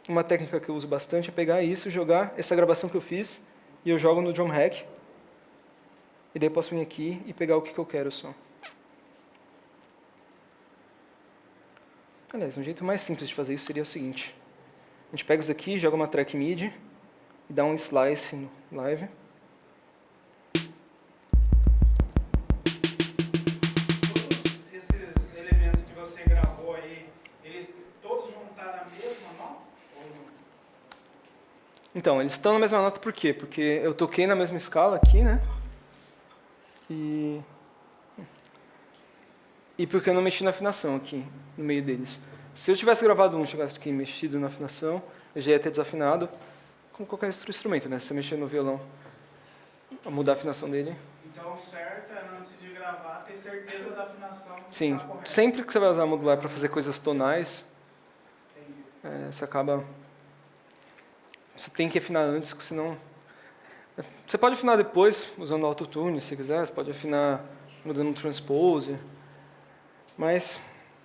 uma técnica que eu uso bastante é pegar isso, jogar essa gravação que eu fiz e eu jogo no Drum Hack. E daí eu posso vir aqui e pegar o que eu quero só. Aliás, um jeito mais simples de fazer isso seria o seguinte. A gente pega isso aqui, joga uma track MIDI e dá um slice no live. Todos esses elementos que você gravou aí, eles todos vão estar na mesma nota? Ou não? Então, eles estão na mesma nota por quê? Porque eu toquei na mesma escala aqui, né? E porque eu não mexi na afinação aqui, no meio deles. Se eu tivesse gravado um, tivesse aqui mexido na afinação, eu já ia ter desafinado, como qualquer outro instrumento, né? Se você mexer no violão, mudar a afinação dele. Então, o certo é, antes de gravar, ter certeza da afinação. Sim, tá correta. sempre que você vai usar modular para fazer coisas tonais, você acaba... Você tem que afinar antes, porque senão... Você pode afinar depois, usando autotune, se quiser. Você pode afinar mudando um transpose. Mas,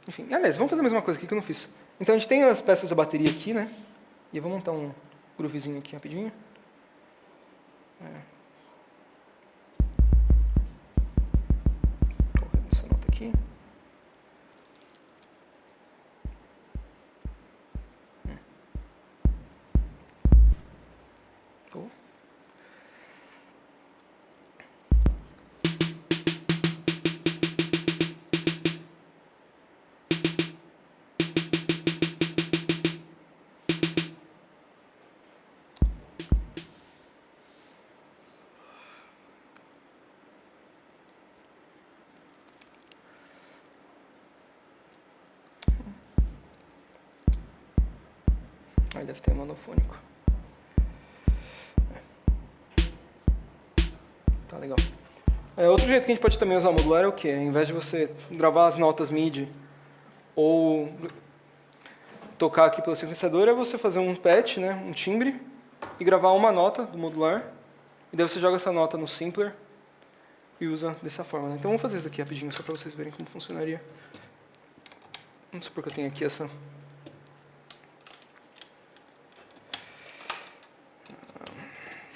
enfim. Aliás, vamos fazer a mesma coisa aqui que eu não fiz. Então, a gente tem as peças da bateria aqui, né? E eu vou montar um groovezinho aqui rapidinho. Colocar essa nota aqui. Aí deve ter monofônico. Tá legal. Outro jeito que a gente pode também usar o modular é o quê? Ao invés de você gravar as notas MIDI ou tocar aqui pelo sequenciador, é você fazer um patch, né, um timbre, e gravar uma nota do modular. E daí você joga essa nota no sampler e usa dessa forma, né? Então vamos fazer isso daqui rapidinho, só para vocês verem como funcionaria. Vamos supor que eu tenho aqui essa...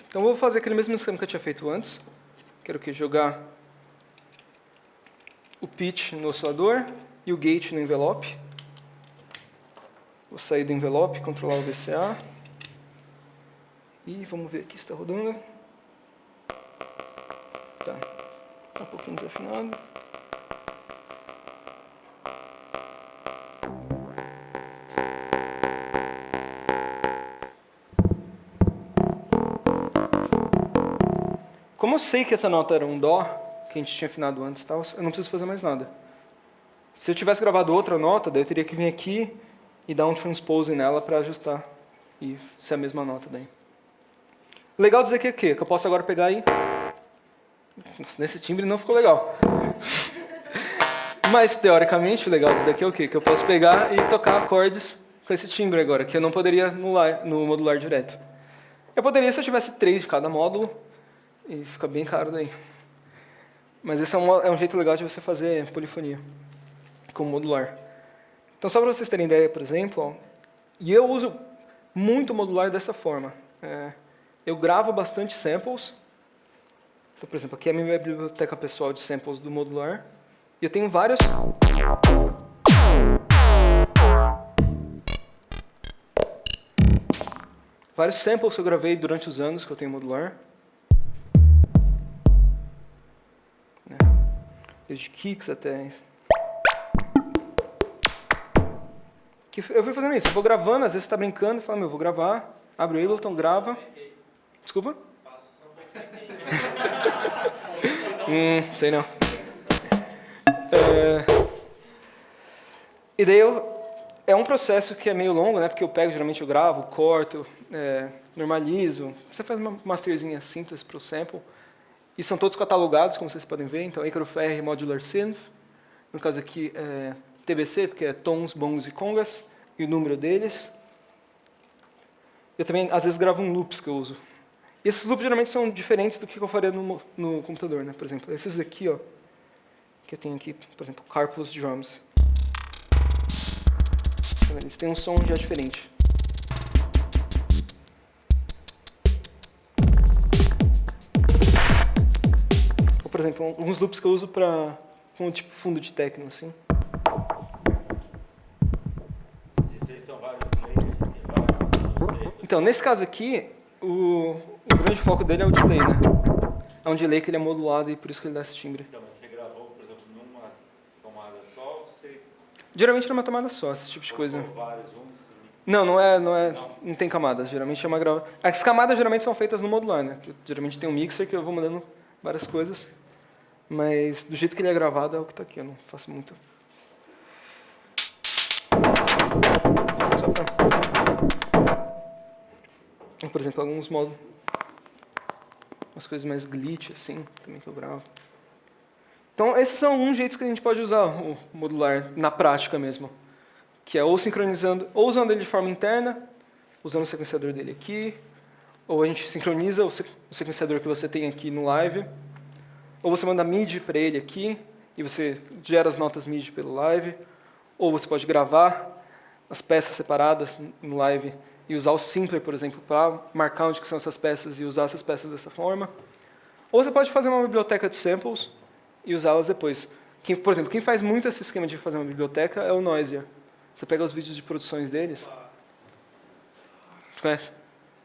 Então eu vou fazer aquele mesmo esquema que eu tinha feito antes. Quero que jogar o pitch no oscilador e o gate no envelope. Vou sair do envelope, controlar o VCA. E vamos ver aqui se está rodando. Tá. Tá um pouquinho desafinado. Como eu sei que essa nota era um dó, que a gente tinha afinado antes, tal, eu não preciso fazer mais nada. Se eu tivesse gravado outra nota, daí eu teria que vir aqui e dar um transpose nela para ajustar e ser a mesma nota daí. Legal dizer que é o quê? Que eu posso agora pegar e... Nesse timbre não ficou legal. Mas, teoricamente, o legal disso daqui é o quê? Que eu posso pegar e tocar acordes com esse timbre agora, que eu não poderia no modular direto. Eu poderia se eu tivesse 3 de cada módulo, e fica bem caro daí. Mas esse é um jeito legal de você fazer polifonia com modular. Então, só para vocês terem ideia, por exemplo, ó, e eu uso muito modular dessa forma. Eu gravo bastante samples. Então, por exemplo, aqui é a minha biblioteca pessoal de samples do modular. E eu tenho vários samples que eu gravei durante os anos que eu tenho modular. Desde kicks até... Eu fui fazendo isso, eu vou gravando, às vezes você está brincando, e fala, meu, eu vou gravar, abre o Ableton, grava... Desculpa? Sei não. E daí é um processo que é meio longo, né? Porque eu pego, geralmente eu gravo, corto, normalizo. Você faz uma masterzinha simples para o sample. E são todos catalogados, como vocês podem ver. Então, Icaro FR Modular Synth. No caso aqui, TBC, porque é tons, bongos e congas. E o número deles. Eu também, às vezes, gravo loops que eu uso. E esses loops, geralmente, são diferentes do que eu faria no computador, né? Por exemplo, esses daqui, ó, que eu tenho aqui, por exemplo, Carplus Drums. Eles têm um som já diferente. Ou, por exemplo, alguns loops que eu uso com tipo fundo de techno, assim. Esses são vários layers, tem vários. Então, nesse caso aqui, o grande foco dele é o delay, né? É um delay que ele é modulado e por isso que ele dá esse timbre. Então, você gravou, por exemplo, numa tomada só, ou você Geralmente numa tomada só, esse tipo de coisa. colocou vários juntos? Não tem camadas. Geralmente é uma grava... As camadas geralmente são feitas no modular, né? Que geralmente tem um mixer que eu vou mandando várias coisas. Mas do jeito que ele é gravado é o que está aqui, eu não faço muito. Só pra... Por exemplo, alguns modos... Umas coisas mais glitch, assim, também que eu gravo. Então, esses são alguns jeitos que a gente pode usar o modular na prática mesmo. Que é ou sincronizando, ou usando ele de forma interna, usando o sequenciador dele aqui, ou a gente sincroniza o sequenciador que você tem aqui no live, ou você manda MIDI para ele aqui, e você gera as notas MIDI pelo live, ou você pode gravar as peças separadas no live e usar o Simpler, por exemplo, para marcar onde que são essas peças e usar essas peças dessa forma. Ou você pode fazer uma biblioteca de samples e usá-las depois. Por exemplo, quem faz muito esse esquema de fazer uma biblioteca é o Noisia. Você pega os vídeos de produções deles. Conhece?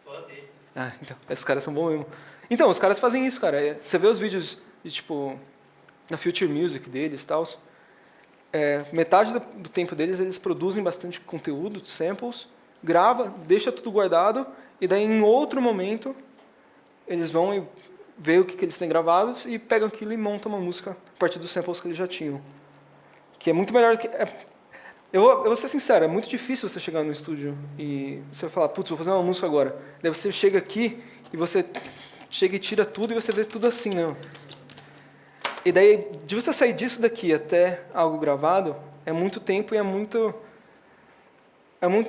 Fã deles. Ah, então, esses caras são bons mesmo. Então, os caras fazem isso, cara. Você vê os vídeos de, tipo, na Future Music deles e tal. Metade do tempo deles, eles produzem bastante conteúdo, samples, grava, deixa tudo guardado, e daí, em outro momento, eles vão e vê o que eles têm gravados e pegam aquilo e montam uma música a partir dos samples que eles já tinham. Que é muito melhor que... Eu vou ser sincero, é muito difícil você chegar no estúdio e você vai falar, putz, vou fazer uma música agora. Daí você chega aqui e você chega e tira tudo e você vê tudo assim, né? E daí, de você sair disso daqui até algo gravado, é muito tempo e é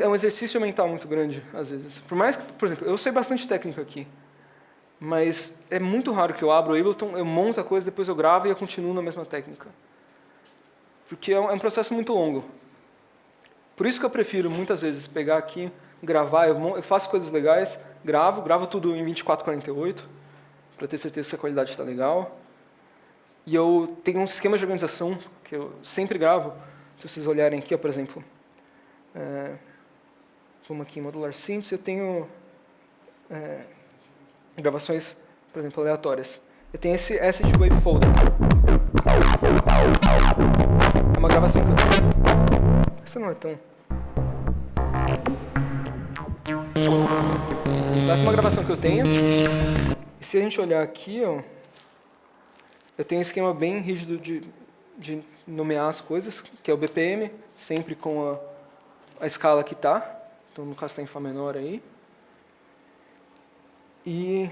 um exercício mental muito grande, às vezes. Por mais que, por exemplo, eu sei bastante técnica aqui, mas é muito raro que eu abro o Ableton, eu monto a coisa, depois eu gravo e eu continuo na mesma técnica. Porque é um processo muito longo. Por isso que eu prefiro, muitas vezes, pegar aqui, gravar, eu faço coisas legais, gravo tudo em 24:48, para ter certeza que a qualidade está legal. E eu tenho um esquema de organização que eu sempre gravo. Se vocês olharem aqui, ó, por exemplo, vamos aqui em Modular Synths, eu tenho gravações, por exemplo, aleatórias. Eu tenho esse Acid Wave Folder. É uma gravação que eu tenho. Essa não é tão... Essa é uma gravação que eu tenho. E se a gente olhar aqui, ó, eu tenho um esquema bem rígido de nomear as coisas, que é o BPM, sempre com a escala que está. Então, no caso, está em Fá menor aí. E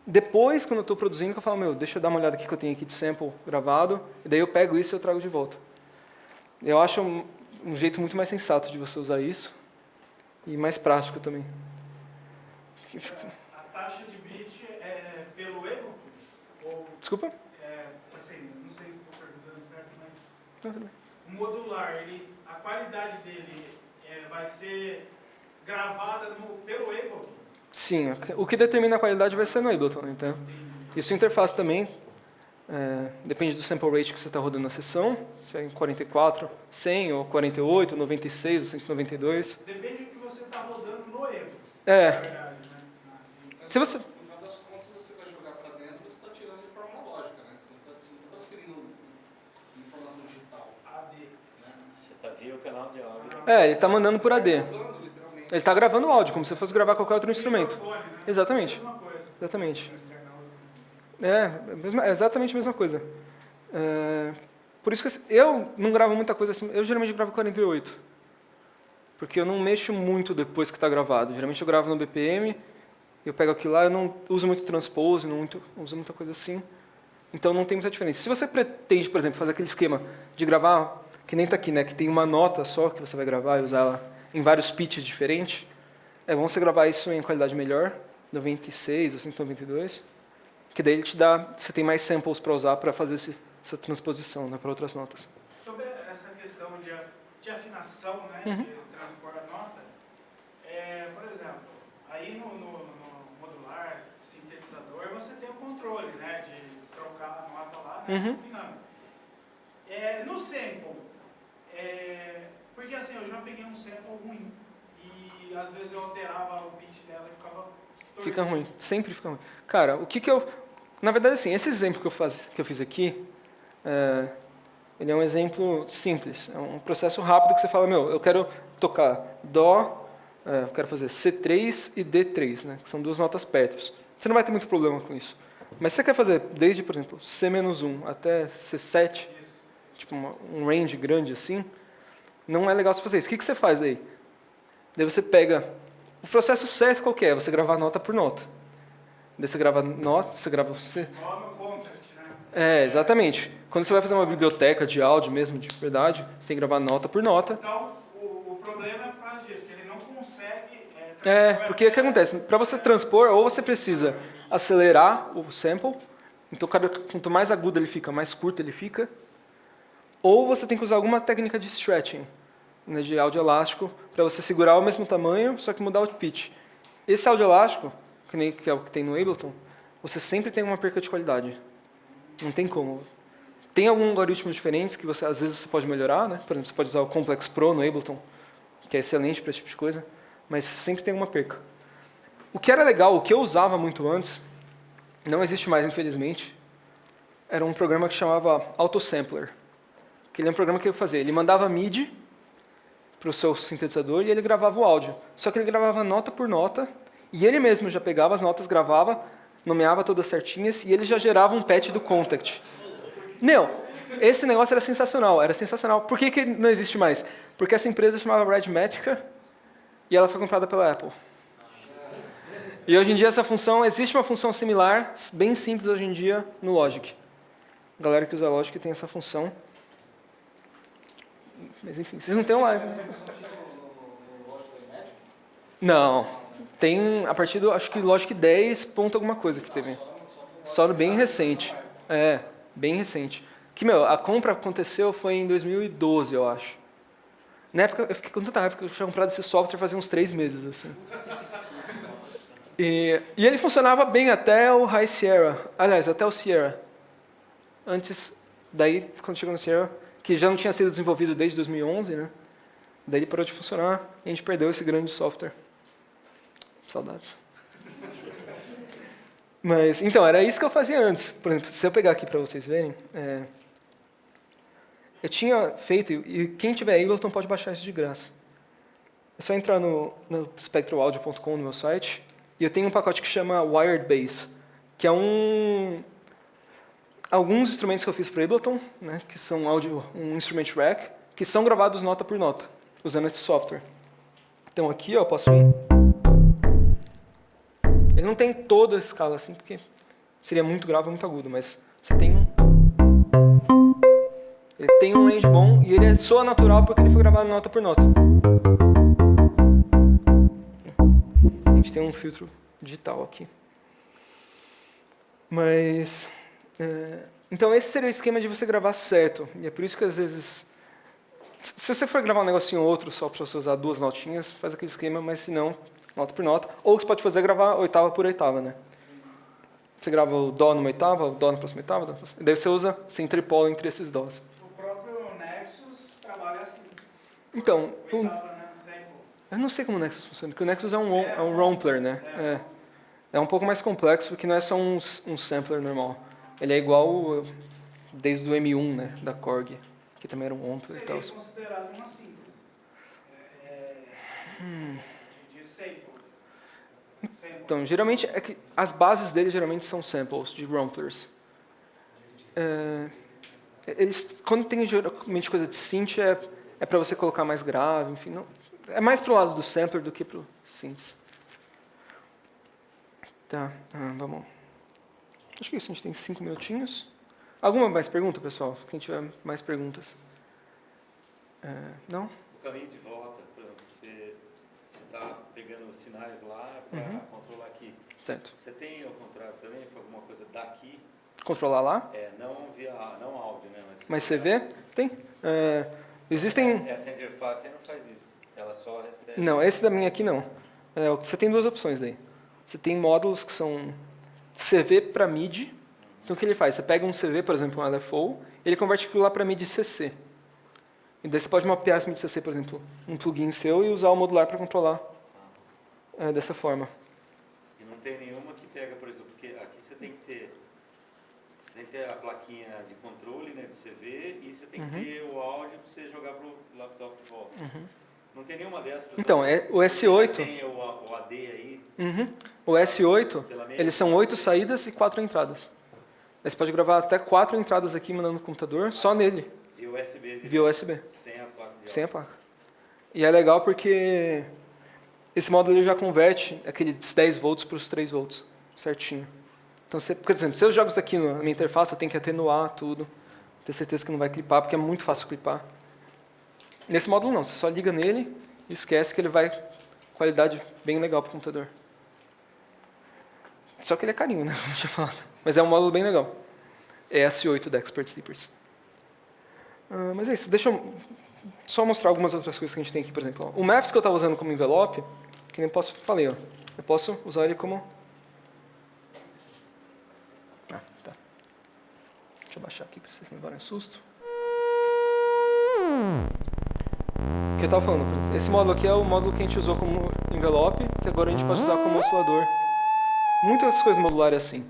depois, quando eu estou produzindo, eu falo, deixa eu dar uma olhada aqui que eu tenho aqui de sample gravado, e daí eu pego isso e eu trago de volta. Eu acho um jeito muito mais sensato de você usar isso, e mais prático também. A taxa de bit é pelo Ableton? Desculpa? Assim, não sei se estou perguntando certo, mas... Não, tudo bem. O modular, a qualidade dele vai ser gravada pelo Ableton? Sim, o que determina a qualidade vai ser no Ableton, então. E sua interface também, depende do sample rate que você está rodando na sessão, se é em 44, 100, ou 48, 96, ou 192. Depende do que você está rodando no Ableton. Se você... No final das contas, você vai jogar para dentro, você está tirando de forma lógica, né? Você não está transferindo informação digital. AD. Né? Você está via o canal de áudio. ele está mandando por AD. Gravando, literalmente. Ele está gravando o áudio, como se fosse gravar qualquer outro instrumento. Microfone, né? Exatamente. Mesma coisa. Exatamente. É exatamente a mesma coisa. Por isso que eu não gravo muita coisa assim. Eu geralmente gravo 48. Porque eu não mexo muito depois que está gravado. Geralmente eu gravo no BPM, eu pego aquilo lá, eu não uso muito transpose, não uso muita coisa assim. Então não tem muita diferença. Se você pretende, por exemplo, fazer aquele esquema de gravar, que nem está aqui, né, que tem uma nota só que você vai gravar e usar ela em vários pitches diferentes, é bom você gravar isso em qualidade melhor, 96 ou 192, que daí ele te dá, você tem mais samples para usar para fazer essa transposição, né, para outras notas. Sobre essa questão de afinação, né, de transpor a nota, por exemplo, aí no modular, sintetizador, você tem o controle, né, de trocar a nota lá, né, afinando. No sample, porque assim, eu já peguei um sample ruim, e às vezes eu alterava o pitch dela e ficava torcido. Fica ruim, sempre fica ruim. Cara, o que eu... Na verdade, assim, esse exemplo que eu fiz aqui, ele é um exemplo simples. É um processo rápido que você fala, eu quero tocar Dó, eu quero fazer C3 e D3, né, que são duas notas perto. Você não vai ter muito problema com isso. Mas se você quer fazer desde, por exemplo, C-1 até C7, tipo um range grande assim, não é legal você fazer isso. O que você faz daí? Daí você pega o processo certo qual que é? Você gravar nota por nota. Daí você grava nota, você grava... Igual no contract, né? Exatamente. Quando você vai fazer uma biblioteca de áudio mesmo, de verdade, você tem que gravar nota por nota. Então, o problema é por causa disso, que ele não consegue... Porque o que acontece? Para você transpor, ou você precisa acelerar o sample, então quanto mais agudo ele fica, mais curto ele fica, ou você tem que usar alguma técnica de stretching, né, de áudio elástico, para você segurar o mesmo tamanho, só que mudar o pitch. Esse áudio elástico, que é o que tem no Ableton, você sempre tem uma perca de qualidade. Não tem como. Tem alguns algoritmos diferentes que às vezes você pode melhorar, né? Por exemplo, você pode usar o Complex Pro no Ableton, que é excelente para esse tipo de coisa, mas sempre tem uma perca. O que era legal, o que eu usava muito antes, não existe mais, infelizmente, era um programa que chamava Autosampler. Que ele é um programa que eu fazia. Ele mandava MIDI para o seu sintetizador e ele gravava o áudio. Só que ele gravava nota por nota e ele mesmo já pegava as notas, gravava, nomeava todas certinhas e ele já gerava um patch do Contact. Esse negócio era sensacional, Por que não existe mais? Porque essa empresa chamava Radmatica e ela foi comprada pela Apple. E hoje em dia existe uma função similar, bem simples hoje em dia, no Logic. A galera que usa Logic tem essa função. Mas enfim, vocês não têm um live. Não. Tem a partir do, acho que Logic 10 ponto alguma coisa que teve. Só bem recente. Bem recente. Que, a compra aconteceu foi em 2012, eu acho. Na época, eu fiquei com tanta raiva que eu tinha comprado esse software fazia uns 3 meses, assim. E ele funcionava bem até o High Sierra. Aliás, até o Sierra. Antes, daí, quando chegou no Sierra, que já não tinha sido desenvolvido desde 2011, né? Daí ele parou de funcionar e a gente perdeu esse grande software. Saudades. Mas, então, era isso que eu fazia antes. Por exemplo, se eu pegar aqui para vocês verem, eu tinha feito, e quem tiver Ableton pode baixar isso de graça. É só entrar no spectralaudio.com, no meu site, e eu tenho um pacote que chama Wired Bass, que é alguns instrumentos que eu fiz para Ableton, né, que são um instrument rack, que são gravados nota por nota, usando esse software. Então aqui eu posso ir. Ele não tem toda a escala assim, porque seria muito grave, muito agudo, mas você tem ele tem um range bom e ele soa natural porque ele foi gravado nota por nota. A gente tem um filtro digital aqui. Mas... então esse seria o esquema de você gravar certo. E é por isso que às vezes... Se você for gravar um negocinho ou outro só para você usar 2 notinhas, faz aquele esquema, mas se não, nota por nota. Ou o que você pode fazer é gravar oitava por oitava, né? Você grava o Dó numa oitava, o Dó na próxima oitava, e daí você interpola entre esses Dós. O próprio Nexus trabalha assim. Então, Oitava, né? eu não sei como o Nexus funciona, porque o Nexus é um Rompler, né? É um pouco mais complexo, porque não é só um sampler normal. Ele é igual desde o M1, né, da Korg, que também era um Rompler e tal. Seria considerado uma síntese. De sample. Então, geralmente, é que as bases dele geralmente são samples de Romplers. Quando tem geralmente coisa de synth, é para você colocar mais grave, enfim. Não, é mais pro lado do sampler do que pro synths. Tá, vamos. Acho que isso, a gente tem 5 minutinhos. Alguma mais pergunta, pessoal? Quem tiver mais perguntas? Não? O caminho de volta, por exemplo, você está pegando os sinais lá para controlar aqui. Certo. Você tem, ao contrário, também, para alguma coisa daqui? Controlar lá? Não áudio, né? Mas você vê? Tem. Existem... Essa interface aí não faz isso. Ela só recebe... Não, esse da minha aqui não. Você tem 2 opções daí. Você tem módulos que são CV para MIDI. Então o que ele faz? Você pega um CV, por exemplo, um LFO, ele converte aquilo lá para MIDI CC. E daí você pode mapear esse MIDI-CC, por exemplo, um plugin seu e usar o modular para controlar dessa forma. E não tem nenhuma que pega, por exemplo, porque aqui você tem que ter a plaquinha de controle, né, de CV, e você tem que ter o áudio para você jogar para o laptop de volta. Não tem nenhuma dessas? Então, o S8... Tem o AD aí? O S8, eles são 8 saídas e 4 entradas. Aí você pode gravar até 4 entradas aqui mandando no computador, só nele. Via USB? Via USB. Sem a placa de áudio? Sem a placa. E é legal porque esse módulo ele já converte aqueles 10 volts para os 3 volts, certinho. Então, por exemplo, se eu jogo isso aqui na minha interface, eu tenho que atenuar tudo, ter certeza que não vai clipar, porque é muito fácil clipar. Nesse módulo não, você só liga nele e esquece que ele vai qualidade bem legal para o computador. Só que ele é carinho, né? Não tinha falado. Mas é um módulo bem legal. É S8 da Expert Sleepers. Mas é isso, deixa eu só mostrar algumas outras coisas que a gente tem aqui, por exemplo. O Maps que eu estava usando como envelope, que nem falei, ó, eu posso usar ele como... Tá. Deixa eu baixar aqui para vocês não levarem susto. O que eu estava falando, esse módulo aqui é o módulo que a gente usou como envelope, que agora a gente pode usar como oscilador. Muitas coisas modulares assim.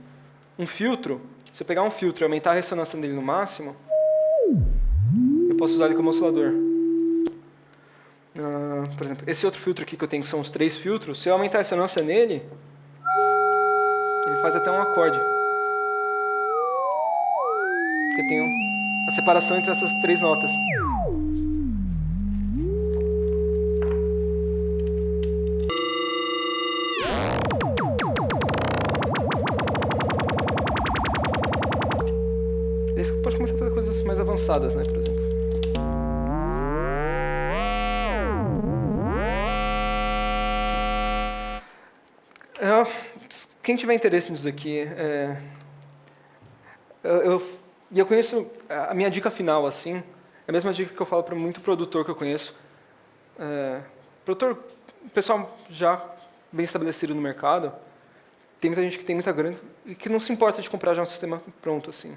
Um filtro, se eu pegar um filtro e aumentar a ressonância dele no máximo, eu posso usar ele como oscilador. Por exemplo, esse outro filtro aqui que eu tenho, que são os 3 filtros, se eu aumentar a ressonância nele, ele faz até um acorde. Porque eu tenho a separação entre essas 3 notas. Daí você pode começar a fazer coisas mais avançadas, né, por exemplo. Quem tiver interesse nisso aqui, eu conheço, a minha dica final, assim, é a mesma dica que eu falo para muito produtor que eu conheço. Pessoal já bem estabelecido no mercado, tem muita gente que tem muita grana e que não se importa de comprar já um sistema pronto, assim.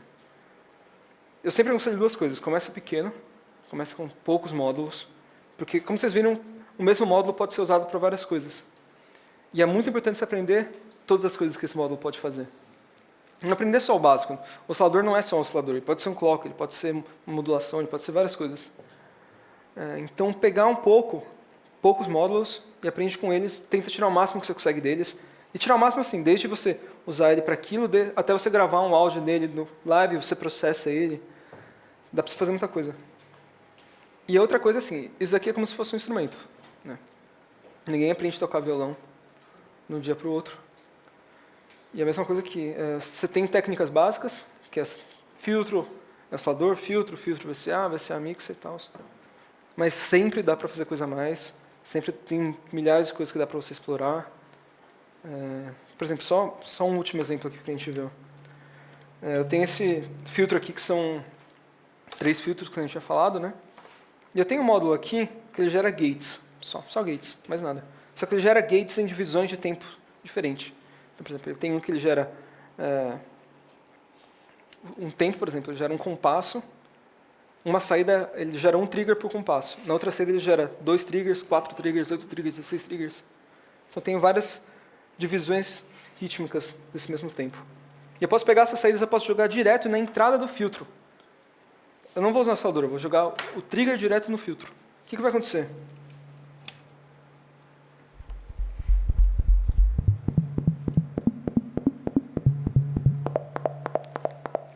Eu sempre aconselho 2 coisas. Começa pequeno, começa com poucos módulos, porque, como vocês viram, o mesmo módulo pode ser usado para várias coisas. E é muito importante você aprender todas as coisas que esse módulo pode fazer. Não aprender só o básico. O oscilador não é só um oscilador, ele pode ser um clock, ele pode ser uma modulação, ele pode ser várias coisas. Então, pegar poucos módulos e aprende com eles, tenta tirar o máximo que você consegue deles. E tirar o máximo assim, desde você usar ele para aquilo, até você gravar um áudio dele no live, você processa ele. Dá para você fazer muita coisa. E outra coisa assim, isso aqui é como se fosse um instrumento, né? Ninguém aprende a tocar violão de um dia para o outro. E a mesma coisa que você tem técnicas básicas, que é filtro, oscilador, filtro VCA, VCA mixer e tal. Mas sempre dá para fazer coisa a mais. Sempre tem milhares de coisas que dá para você explorar. Por exemplo, só um último exemplo aqui para a gente ver. Eu tenho esse filtro aqui, que são 3 filtros que a gente tinha falado, né? E eu tenho um módulo aqui que ele gera gates, só gates, mais nada. Só que ele gera gates em divisões de tempo diferentes. Então, por exemplo, tem um que ele gera um tempo, por exemplo, ele gera um compasso. Uma saída, ele gera um trigger por compasso. Na outra saída, ele gera 2 triggers, 4 triggers, 8 triggers, 16 triggers. Então, eu tenho várias divisões rítmicas desse mesmo tempo. E eu posso pegar essas saídas, eu posso jogar direto na entrada do filtro. Eu não vou usar o oscilador, eu vou jogar o trigger direto no filtro. O que vai acontecer?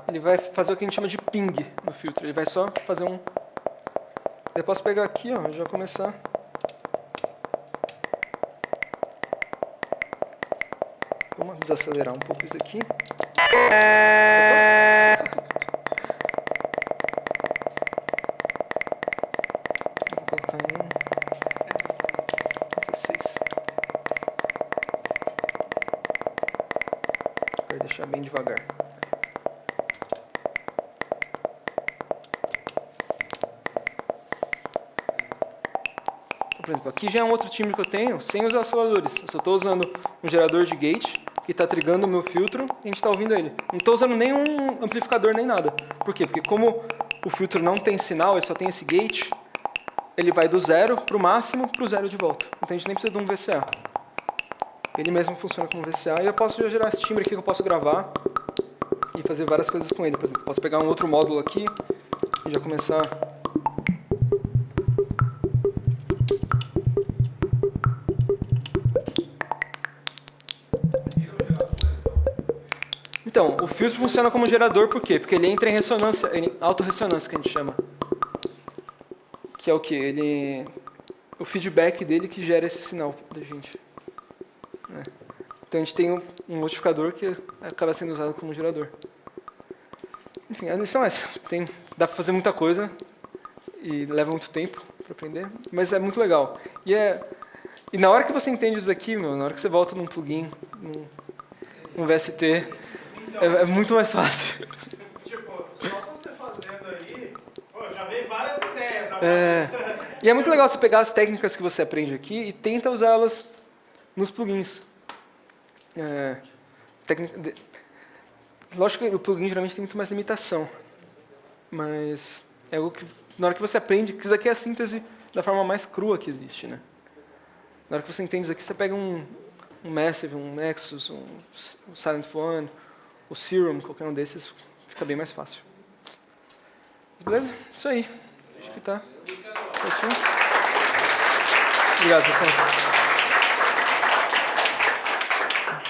Ele vai fazer o que a gente chama de ping no filtro. Ele vai só fazer um... Eu posso pegar aqui, ó, já começar... Vamos desacelerar um pouco isso aqui. Vou colocar em 16. Vou deixar bem devagar. Por exemplo, aqui já é um outro timbre que eu tenho, sem os osciladores. Eu só estou usando um gerador de gate, que está trigando o meu filtro, e a gente está ouvindo ele. Não estou usando nenhum amplificador nem nada. Por quê? Porque como o filtro não tem sinal, ele só tem esse gate, ele vai do 0 para o máximo para o 0 de volta. Então a gente nem precisa de um VCA. Ele mesmo funciona como VCA e eu posso já gerar esse timbre aqui que eu posso gravar e fazer várias coisas com ele. Por exemplo, eu posso pegar um outro módulo aqui e já começar... Então, o filtro funciona como gerador por quê? Porque ele entra em ressonância, em autorressonância que a gente chama. Que é o quê? O feedback dele que gera esse sinal da gente. Então a gente tem um modificador que acaba sendo usado como gerador. Enfim, a lição é essa. Dá para fazer muita coisa e leva muito tempo para aprender, mas é muito legal. E na hora que você entende isso aqui, na hora que você volta num plugin, num VST, é muito mais fácil. Tipo, só você fazendo aí, já veio várias ideias na cabeça. E é muito legal você pegar as técnicas que você aprende aqui e tenta usá-las nos plugins. Lógico que o plugin geralmente tem muito mais limitação, mas é algo que, na hora que você aprende, que isso aqui é a síntese da forma mais crua que existe, né? Na hora que você entende isso aqui, você pega um Massive, um Nexus, um Silent One, o Serum, qualquer um desses, fica bem mais fácil. Beleza? Isso aí. Acho que tá. Obrigado, pessoal.